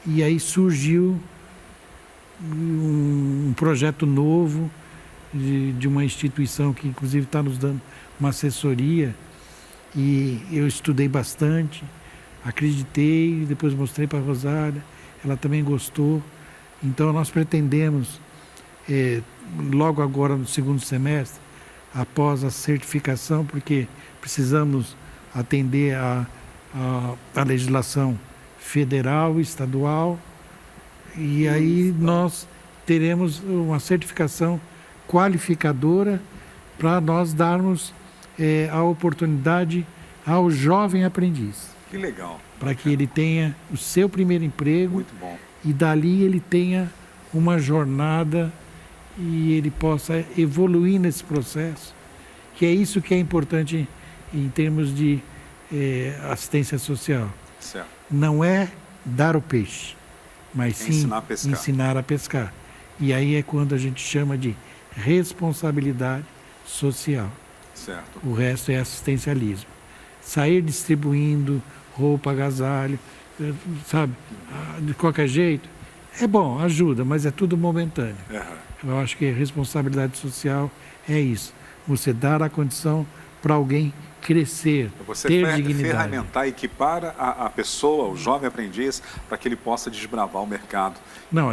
E aí surgiu um projeto novo de uma instituição que inclusive está nos dando uma assessoria, e eu estudei bastante, acreditei, depois mostrei para a Rosália, ela também gostou. Então nós pretendemos, logo agora no segundo semestre, após a certificação, porque precisamos atender a legislação federal, estadual, e aí nós teremos uma certificação qualificadora para nós darmos a oportunidade ao jovem aprendiz. Que legal. Para que ele tenha o seu primeiro emprego. Muito bom. E dali ele tenha uma jornada e ele possa evoluir nesse processo, que é isso que é importante em termos de assistência social. Certo. Não é dar o peixe, mas sim ensinar a pescar. E aí é quando a gente chama de responsabilidade social. Certo. O resto é assistencialismo. Sair distribuindo roupa, agasalho, sabe, de qualquer jeito, é bom, ajuda, mas é tudo momentâneo. Eu acho que a responsabilidade social é isso. Você dar a condição para alguém crescer, ter dignidade. Ferramentar, equipar a pessoa, o jovem aprendiz, para que ele possa desbravar o mercado. Não,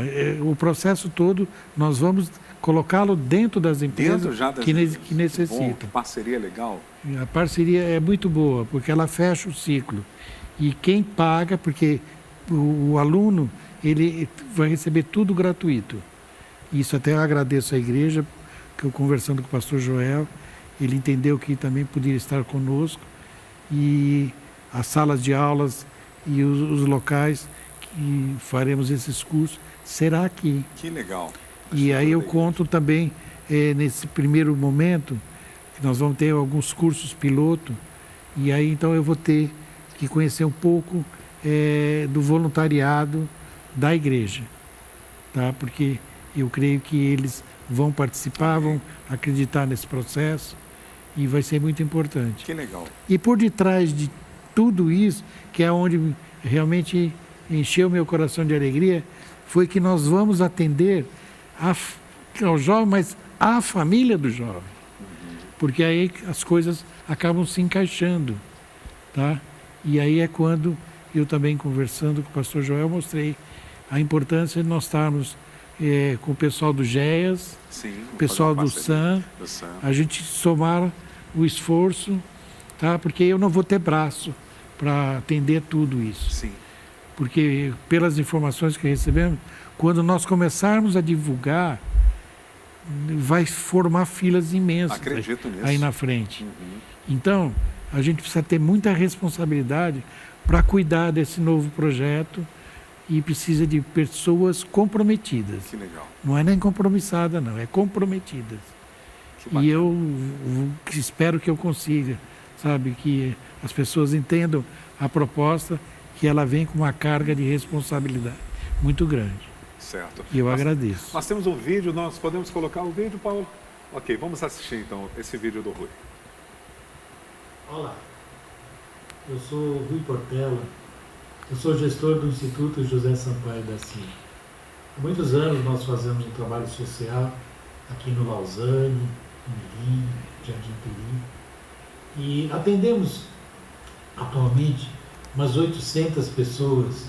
o processo todo, nós vamos colocá-lo dentro das empresas que necessitam. Bom, que parceria legal. A parceria é muito boa, porque ela fecha o ciclo. E quem paga, porque o aluno, ele vai receber tudo gratuito. Isso até eu agradeço à igreja, que eu conversando com o pastor Joel, ele entendeu que também poderia estar conosco. E as salas de aulas e os locais que faremos esses cursos será aqui. Que legal. E aí eu conto também, nesse primeiro momento, que nós vamos ter alguns cursos piloto, e aí então eu vou ter que conhecer um pouco do voluntariado da igreja, tá? Porque eu creio que eles vão participar, vão acreditar nesse processo e vai ser muito importante. Que legal. E por detrás de tudo isso, que é onde realmente encheu meu coração de alegria, foi que nós vamos atender ao jovem, mas à família do jovem. Porque aí as coisas acabam se encaixando, tá? E aí é quando eu também, conversando com o pastor Joel, mostrei a importância de nós estarmos com o pessoal do GEAS, o pessoal do SAM, a gente somar o esforço, tá? Porque eu não vou ter braço para atender tudo isso. Sim. Porque pelas informações que recebemos, quando nós começarmos a divulgar, vai formar filas imensas. Acredito nisso. Aí na frente. Então, a gente precisa ter muita responsabilidade para cuidar desse novo projeto e precisa de pessoas comprometidas. Que legal. Não é nem compromissada, não, é comprometidas. E eu espero que eu consiga, sabe, que as pessoas entendam a proposta, que ela vem com uma carga de responsabilidade muito grande. Certo. E eu agradeço. Nós temos um vídeo, nós podemos colocar o vídeo, Paulo? Ok, vamos assistir então esse vídeo do Rui. Olá, eu sou o Rui Portela, eu sou gestor do Instituto José Sampaio da Silva. Há muitos anos nós fazemos um trabalho social aqui no Lausanne, no Mirim, Jardim Peri, e atendemos atualmente umas 800 pessoas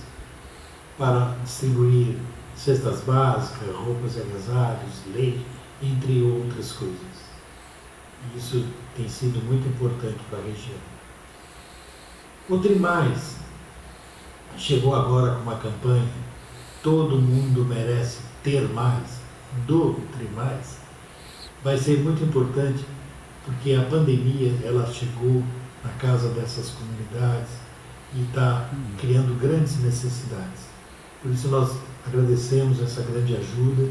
para distribuir cestas básicas, roupas e agasalhos, leite, entre outras coisas. E isso tem sido muito importante para a região. O Trimais chegou agora com uma campanha Todo Mundo Merece Ter Mais, do Trimais. Vai ser muito importante porque a pandemia ela chegou na casa dessas comunidades e está criando grandes necessidades. Por isso nós agradecemos essa grande ajuda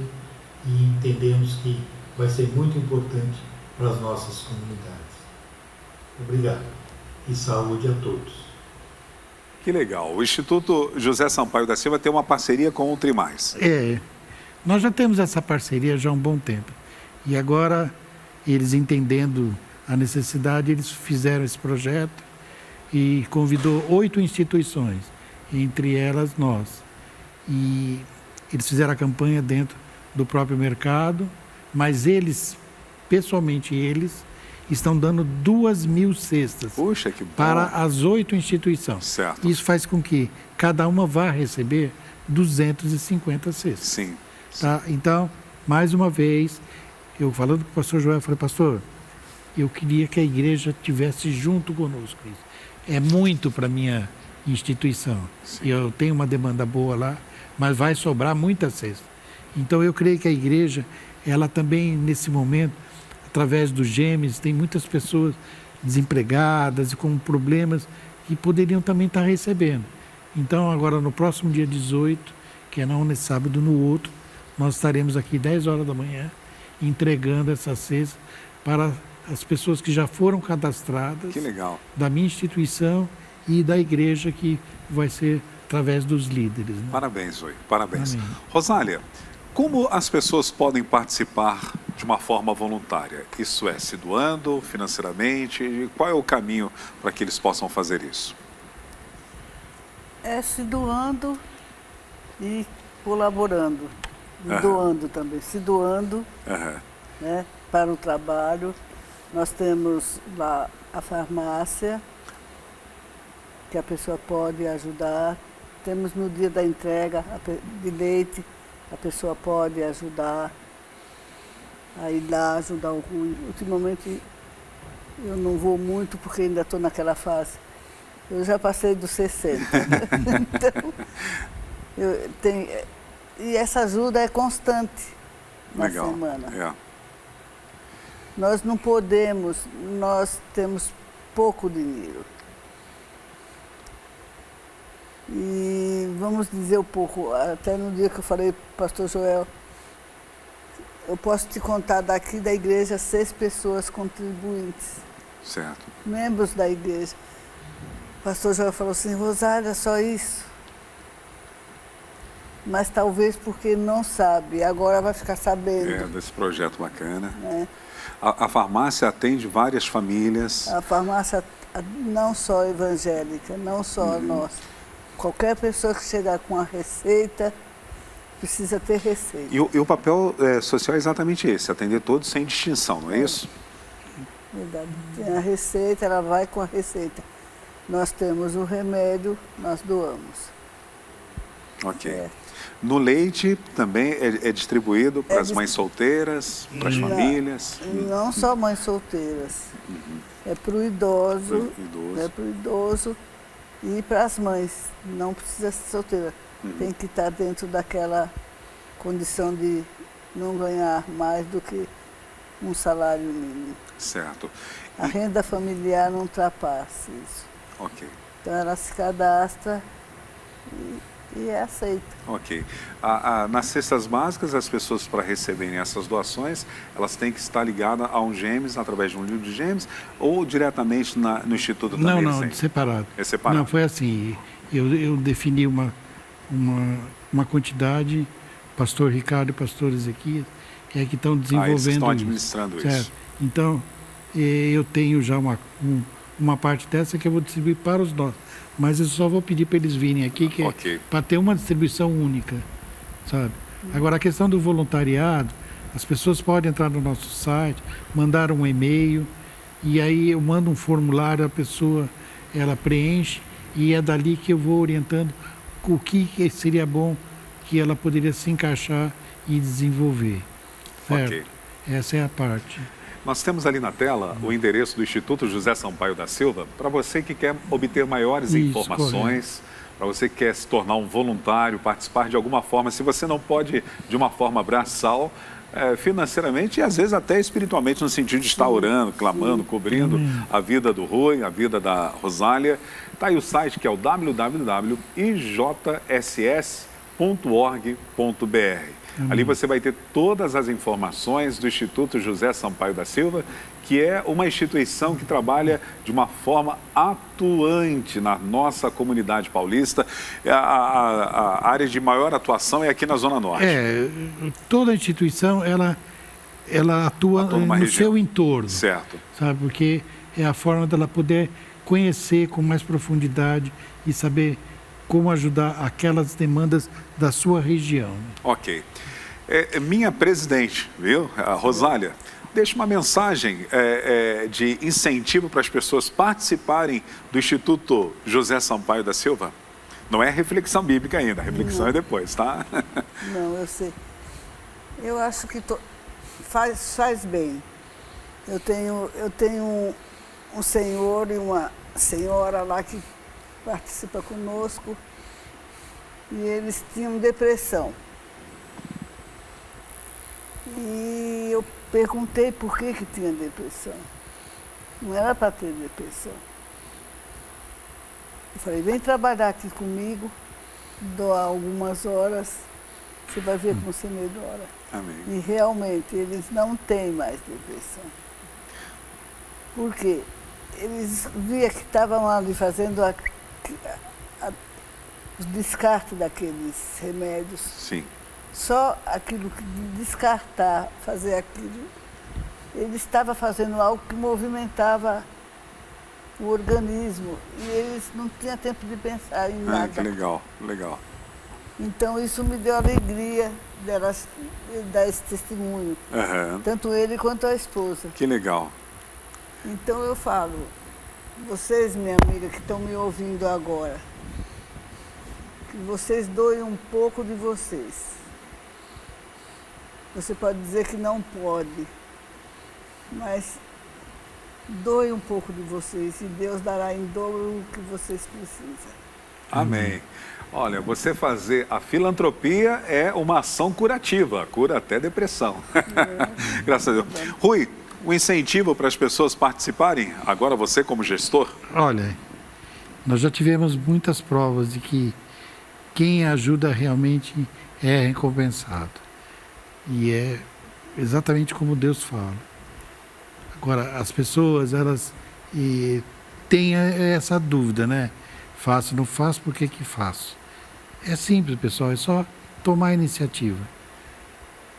e entendemos que vai ser muito importante para as nossas comunidades. Obrigado e saúde a todos. Que legal. O Instituto José Sampaio da Silva tem uma parceria com o Trimais. Nós já temos essa parceria já há um bom tempo. E agora, eles entendendo a necessidade, eles fizeram esse projeto e convidou 8 instituições, entre elas nós. E eles fizeram a campanha dentro do próprio mercado, mas eles, pessoalmente eles, estão dando 2.000 cestas. Puxa, que bom. Para as 8 instituições. Certo. Isso faz com que cada uma vá receber 250 cestas. Sim. Tá? Então, mais uma vez, eu falando com o pastor Joel, eu falei, pastor, eu queria que a igreja estivesse junto conosco. É muito para a minha instituição. Sim. Eu tenho uma demanda boa lá, mas vai sobrar muita cesta. Então, eu creio que a igreja ela também, nesse momento, através dos Gêmeos, tem muitas pessoas desempregadas e com problemas que poderiam também estar recebendo. Então, agora, no próximo dia 18, que é não nesse sábado, no outro, nós estaremos aqui 10 horas da manhã, entregando essa cesta para as pessoas que já foram cadastradas. Que legal. Da minha instituição e da igreja, que vai ser através dos líderes. Né? Parabéns, Zoe. Parabéns. Amém. Rosália, como as pessoas podem participar de uma forma voluntária? Isso é, se doando financeiramente? E qual é o caminho para que eles possam fazer isso? É se doando e colaborando. E doando também. Se doando, né, para o trabalho. Nós temos lá a farmácia, que a pessoa pode ajudar. Temos no dia da entrega de leite, a pessoa pode ajudar a ir lá, ajudar o Rui. Ultimamente eu não vou muito porque ainda estou naquela fase. Eu já passei dos 60. Então, e essa ajuda é constante na Legal. semana. Nós não podemos, nós temos pouco dinheiro. E vamos dizer um pouco, até no dia que eu falei para o pastor Joel, eu posso te contar daqui da igreja 6 pessoas contribuintes. Certo. Membros da igreja. O pastor Joel falou assim, Rosália, só isso? Mas talvez porque não sabe, agora vai ficar sabendo. Desse projeto bacana. Né? A farmácia atende várias famílias. A farmácia não só evangélica, não só a nossa. Qualquer pessoa que chegar com a receita, precisa ter receita. E o papel social é exatamente esse, atender todos sem distinção, não é isso? Verdade. Tem a receita, ela vai com a receita. Nós temos o remédio, nós doamos. Ok. No leite também é distribuído para as mães solteiras, para as famílias? Não só mães solteiras. É para o idoso, e para as mães. Não precisa ser solteira. Tem que estar dentro daquela condição de não ganhar mais do que um salário mínimo. Certo. A renda familiar não ultrapassa isso. Ok. Então ela se cadastra e é aceita. Ok. Nas cestas básicas, as pessoas, para receberem essas doações, elas têm que estar ligadas a um Gêmeos, através de um livro de Gêmeos, ou diretamente no Instituto também? Não, separado. É separado? Não, foi assim, eu defini uma quantidade, pastor Ricardo e pastor Ezequias, que estão desenvolvendo eles estão administrando isso. Certo. Então, eu tenho já uma parte dessa que eu vou distribuir para os nossos. Mas eu só vou pedir para eles virem aqui, para ter uma distribuição única, sabe? Agora, a questão do voluntariado, as pessoas podem entrar no nosso site, mandar um e-mail, e aí eu mando um formulário, a pessoa, ela preenche, e é dali que eu vou orientando o que seria bom que ela poderia se encaixar e desenvolver. Certo? Ok. Essa é a parte. Nós temos ali na tela o endereço do Instituto José Sampaio da Silva, para você que quer obter maiores informações, para você que quer se tornar um voluntário, participar de alguma forma, se você não pode de uma forma braçal, financeiramente e às vezes até espiritualmente, no sentido de estar orando, clamando, cobrindo a vida do Rui, a vida da Rosália. Está aí o site, que é o www.ijss.org.br. Ali você vai ter todas as informações do Instituto José Sampaio da Silva, que é uma instituição que trabalha de uma forma atuante na nossa comunidade paulista. A área de maior atuação é aqui na Zona Norte. Toda instituição, ela atua no seu entorno. Certo. Sabe? Porque é a forma dela poder conhecer com mais profundidade e saber como ajudar aquelas demandas da sua região. Ok. Minha presidente, viu, a Rosália, deixa uma mensagem de incentivo para as pessoas participarem do Instituto José Sampaio da Silva. Não é reflexão bíblica ainda, a reflexão é depois, tá? Não, eu sei. Eu acho que faz bem. Eu tenho um senhor e uma senhora lá que participa conosco, e eles tinham depressão. E eu perguntei por que tinha depressão. Não era para ter depressão. Eu falei, vem trabalhar aqui comigo, dou algumas horas, você vai ver como você melhora. Amém. E realmente eles não têm mais depressão. Por quê? Eles via que estavam ali fazendo os descartes daqueles remédios. Sim. Só aquilo que de descartar, fazer aquilo, ele estava fazendo algo que movimentava o organismo e eles não tinham tempo de pensar em nada. Que legal, legal. Então isso me deu alegria delas dar esse testemunho, tanto ele quanto a esposa. Que legal. Então eu falo, vocês, minha amiga, que estão me ouvindo agora, que vocês doem um pouco de vocês. Você pode dizer que não pode, mas doe um pouco de vocês e Deus dará em dobro o que vocês precisam. Amém. Olha, você fazer a filantropia é uma ação curativa, cura até depressão. Graças a Deus. Rui, um incentivo para as pessoas participarem, agora você como gestor? Olha, nós já tivemos muitas provas de que quem ajuda realmente é recompensado. E é exatamente como Deus fala. Agora, as pessoas, elas têm essa dúvida, né? Faço, não faço, por que faço? É simples, pessoal, é só tomar a iniciativa.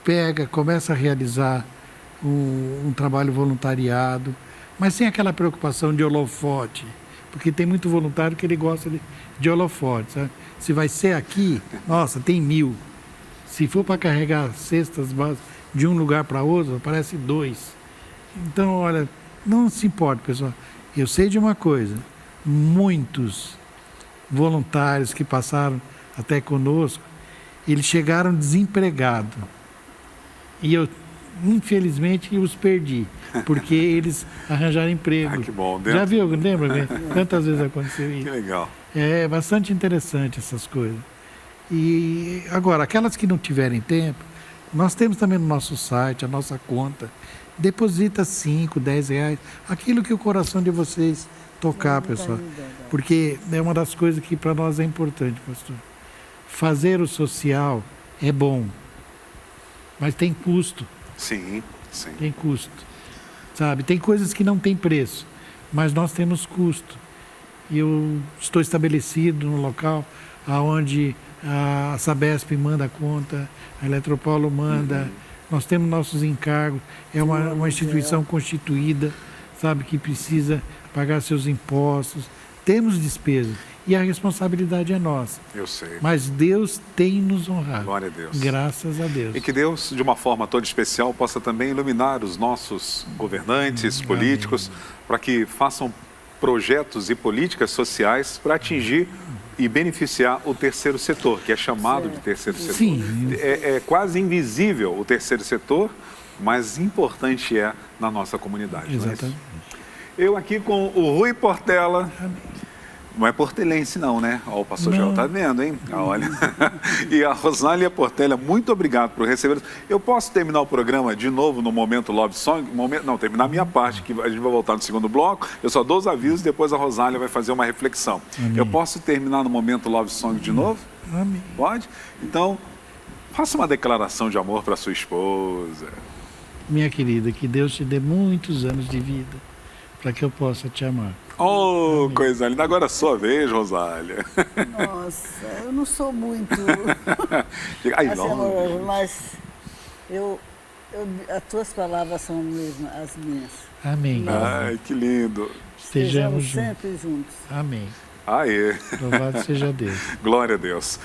Pega, começa a realizar um trabalho voluntariado, mas sem aquela preocupação de holofote, porque tem muito voluntário que ele gosta de holofote, sabe? Se vai ser aqui, nossa, tem 1000. Se for para carregar cestas básicas de um lugar para outro, aparece 2. Então, olha, não se importe, pessoal. Eu sei de uma coisa, muitos voluntários que passaram até conosco, eles chegaram desempregados. E eu, infelizmente, os perdi, porque eles arranjaram emprego. Que bom. Já viu? Lembra? Quantas vezes aconteceu isso? Que legal. É bastante interessante essas coisas. E agora, aquelas que não tiverem tempo, nós temos também no nosso site, a nossa conta. Deposita 5, 10 reais, aquilo que o coração de vocês tocar, pessoal. Porque é uma das coisas que para nós é importante, pastor. Fazer o social é bom, mas tem custo. Sim, sim. Tem custo. Sabe, tem coisas que não tem preço, mas nós temos custo. E eu estou estabelecido no local onde a Sabesp manda a conta, a Eletropaulo manda, nós temos nossos encargos, é uma instituição constituída, sabe, que precisa pagar seus impostos, temos despesas e a responsabilidade é nossa. Eu sei. Mas Deus tem nos honrado. Glória a Deus. Graças a Deus. E que Deus, de uma forma toda especial, possa também iluminar os nossos governantes, políticos, para que façam projetos e políticas sociais para atingir e beneficiar o terceiro setor, que é chamado de terceiro setor. Sim. É quase invisível o terceiro setor, mas importante é na nossa comunidade. Exatamente. Eu aqui com o Rui Portela. Não é portelense não, né? Ó, o pastor Joel tá vendo, hein? Olha. E a Rosália Portela, muito obrigado por receber. Eu posso terminar o programa de novo no Momento Love Song? Não, terminar a minha parte, que a gente vai voltar no segundo bloco. Eu só dou os avisos e depois a Rosália vai fazer uma reflexão. Amém. Eu posso terminar no Momento Love Song de novo? Amém. Pode? Então, faça uma declaração de amor para sua esposa. Minha querida, que Deus te dê muitos anos de vida para que eu possa te amar. Oh, amém. Coisa linda. Agora é a sua vez, Rosália. Nossa, eu não sou muito Ai, amorosa, mas as tuas palavras são mesmo as minhas. Amém. Ai, que lindo. Estejamos sempre juntos. Amém. Aê. Louvado seja Deus. Glória a Deus.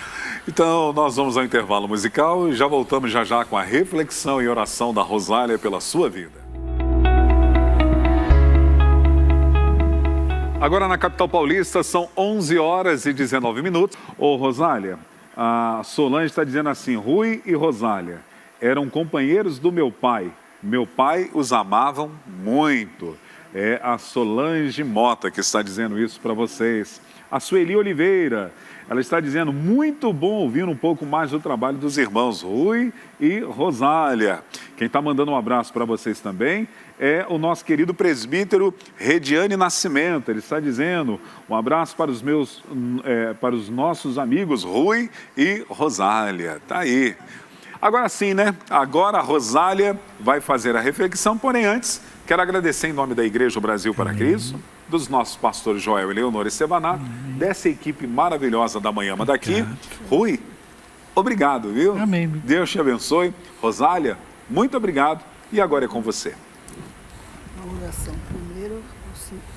Então, nós vamos ao intervalo musical e já voltamos já com a reflexão e oração da Rosália pela sua vida. Agora na capital paulista são 11 horas e 19 minutos. Ô Rosália, a Solange está dizendo assim, Rui e Rosália eram companheiros do meu pai. Meu pai os amavam muito. É a Solange Mota que está dizendo isso para vocês. A Sueli Oliveira, ela está dizendo, muito bom ouvir um pouco mais do trabalho dos irmãos Rui e Rosália. Quem está mandando um abraço para vocês também é o nosso querido presbítero Rediane Nascimento. Ele está dizendo um abraço para para os nossos amigos Rui e Rosália. Tá aí. Agora sim, né? Agora a Rosália vai fazer a reflexão, porém antes, quero agradecer em nome da Igreja Brasil para Cristo, dos nossos pastores Joel e Leonor Estebanato, dessa equipe maravilhosa da Manhã daqui. Rui, obrigado, viu? Amém. Deus te abençoe. Rosália, muito obrigado. E agora é com você. A oração primeiro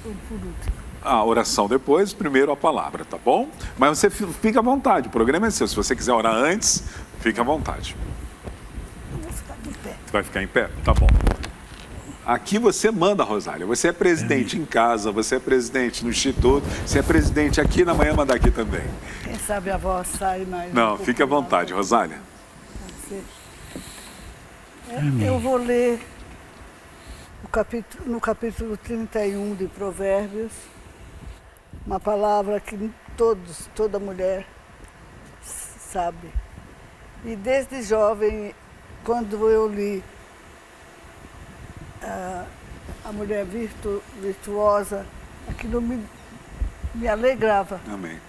ou por último? A oração depois, primeiro a palavra, tá bom? Mas você fica à vontade, o programa é seu. Se você quiser orar antes, fica à vontade. Eu vou ficar de pé. Vai ficar em pé? Tá bom. Aqui você manda, Rosália. Você é presidente em casa, você é presidente no Instituto, você é presidente aqui na Manhã daqui também. Quem sabe a voz sai mais. Não, fique à vontade, Rosália. Eu vou ler no capítulo 31 de Provérbios, uma palavra que toda mulher sabe. E desde jovem, quando eu li a mulher virtuosa, aquilo me alegrava. Amém.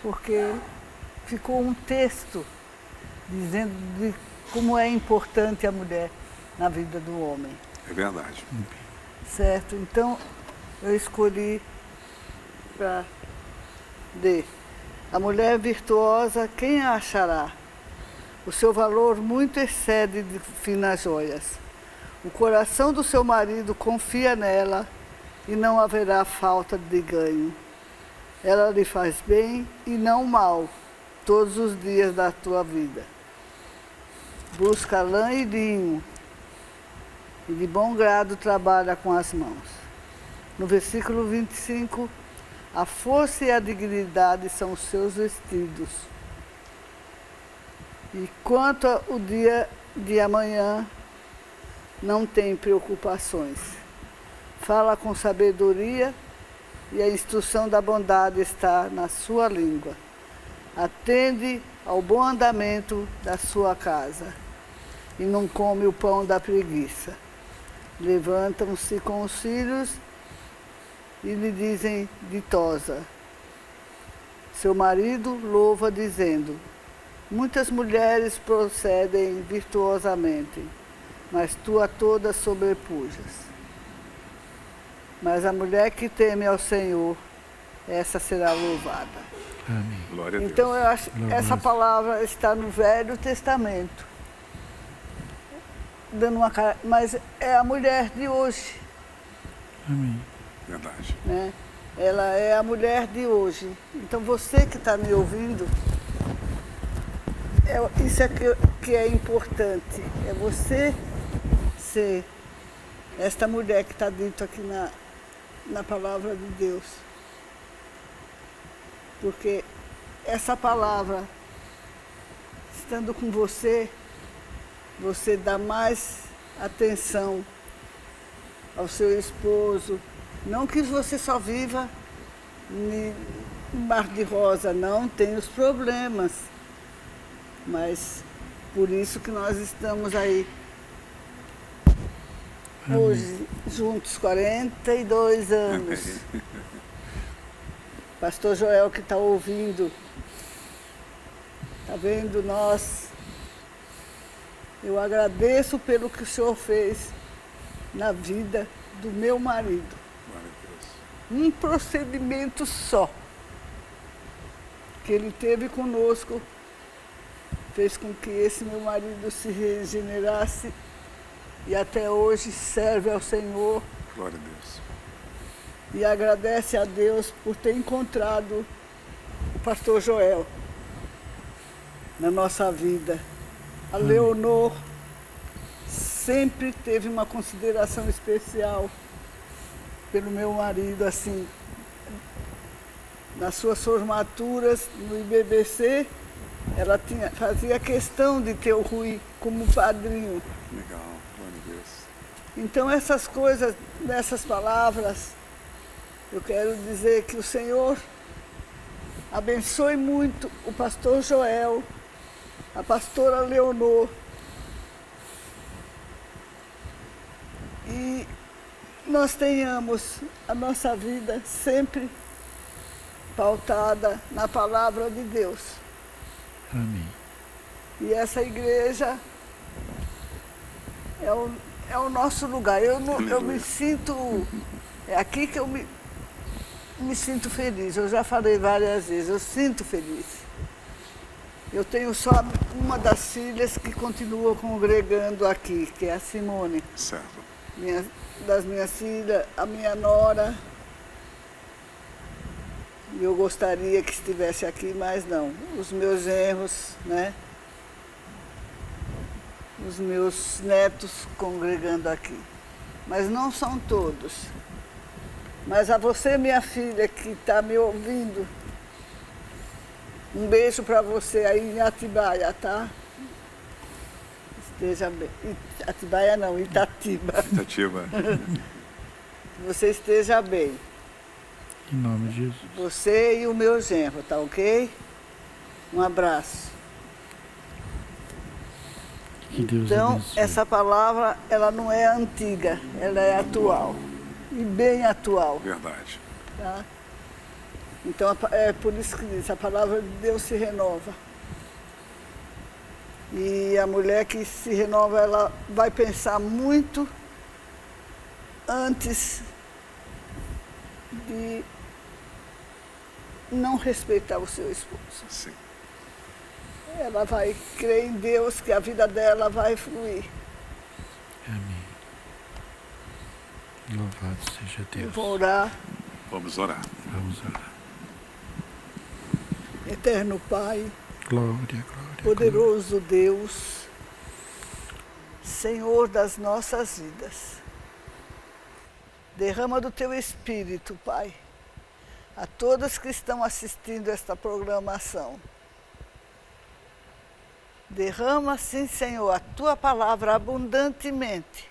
Porque ficou um texto dizendo de como é importante a mulher na vida do homem. É verdade. Certo? Então, eu escolhi para ler. A mulher virtuosa, quem a achará? O seu valor muito excede de finas joias. O coração do seu marido confia nela e não haverá falta de ganho. Ela lhe faz bem e não mal todos os dias da tua vida. Busca lã e linho e de bom grado trabalha com as mãos. No versículo 25, a força e a dignidade são os seus vestidos. E quanto ao dia de amanhã, não tem preocupações. Fala com sabedoria e a instrução da bondade está na sua língua. Atende ao bom andamento da sua casa e não come o pão da preguiça. Levantam-se com os filhos e lhe dizem ditosa. Seu marido louva dizendo, muitas mulheres procedem virtuosamente, mas tu a todas sobrepujas. Mas a mulher que teme ao Senhor, essa será louvada. Amém. Glória a Deus. Então eu acho que essa palavra está no Velho Testamento. Mas é a mulher de hoje. Amém. Verdade. Né? Ela é a mulher de hoje. Então você que está me ouvindo, isso é que é importante. É você ser esta mulher que está dito aqui na palavra de Deus. Porque essa palavra, estando com você, você dá mais atenção ao seu esposo. Não que você só viva no mar de rosa, não, tem os problemas. Mas por isso que nós estamos aí hoje juntos, 42 anos. Pastor Joel que está ouvindo, está vendo nós. Eu agradeço pelo que o Senhor fez na vida do meu marido. Um procedimento só que ele teve conosco fez com que esse meu marido se regenerasse e até hoje serve ao Senhor. Glória a Deus. E agradece a Deus por ter encontrado o pastor Joel na nossa vida. A Leonor sempre teve uma consideração especial pelo meu marido, assim, nas suas formaturas no IBBC, ela fazia questão de ter o Rui como padrinho. Legal, glória a Deus. Então essas coisas, nessas palavras, eu quero dizer que o Senhor abençoe muito o pastor Joel, a pastora Leonor, nós tenhamos a nossa vida sempre pautada na palavra de Deus. Amém. E essa igreja é o nosso lugar. Eu me sinto... É aqui que eu me sinto feliz. Eu já falei várias vezes, eu sinto feliz. Eu tenho só uma das filhas que continua congregando aqui, que é a Simone. Certo. Das minhas filhas, a minha nora. E eu gostaria que estivesse aqui, mas não. Os meus genros, né? Os meus netos congregando aqui. Mas não são todos. Mas a você, minha filha, que está me ouvindo, um beijo para você aí em Atibaia, tá? Esteja bem. Atibaia não, Itatiba. Itatiba. Que você esteja bem. Em nome de Jesus. Você e o meu genro, tá ok? Um abraço. Que Deus Então, abençoe. essa palavra, ela não é antiga, ela é atual. E bem atual. Verdade. Tá? Então, é por isso que diz, a palavra de Deus se renova. E a mulher que se renova, ela vai pensar muito antes de não respeitar o seu esposo. Sim. Ela vai crer em Deus que a vida dela vai fluir. Amém. Louvado seja Eu Deus. vou orar. Vamos orar. Vamos orar. Eterno Pai, Glória, glória. poderoso Deus, Senhor das nossas vidas. Derrama do Teu Espírito, Pai, a todos que estão assistindo esta programação. Derrama, sim, Senhor, a Tua palavra abundantemente,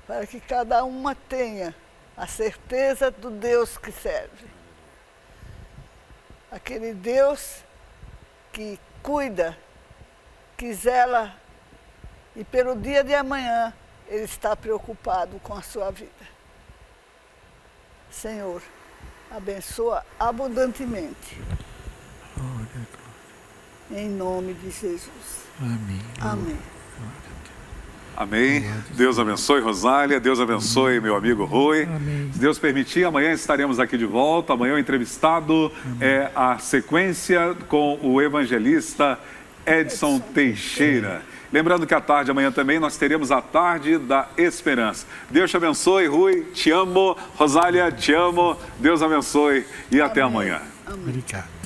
para que cada uma tenha a certeza do Deus que serve. Aquele Deus que cuida, que zela, e pelo dia de amanhã Ele está preocupado com a sua vida. Senhor, abençoa abundantemente. Glória, glória. Em nome de Jesus. Amém. Amém. Amém. Deus abençoe, Rosália. Deus abençoe, meu amigo Rui. Amém. Se Deus permitir, amanhã estaremos aqui de volta. Amanhã o entrevistado é a sequência com o evangelista Edson Teixeira. Lembrando que à tarde, amanhã também, nós teremos a Tarde da Esperança. Deus te abençoe, Rui. Te amo. Rosália, te amo. Deus abençoe e até amanhã. Obrigado.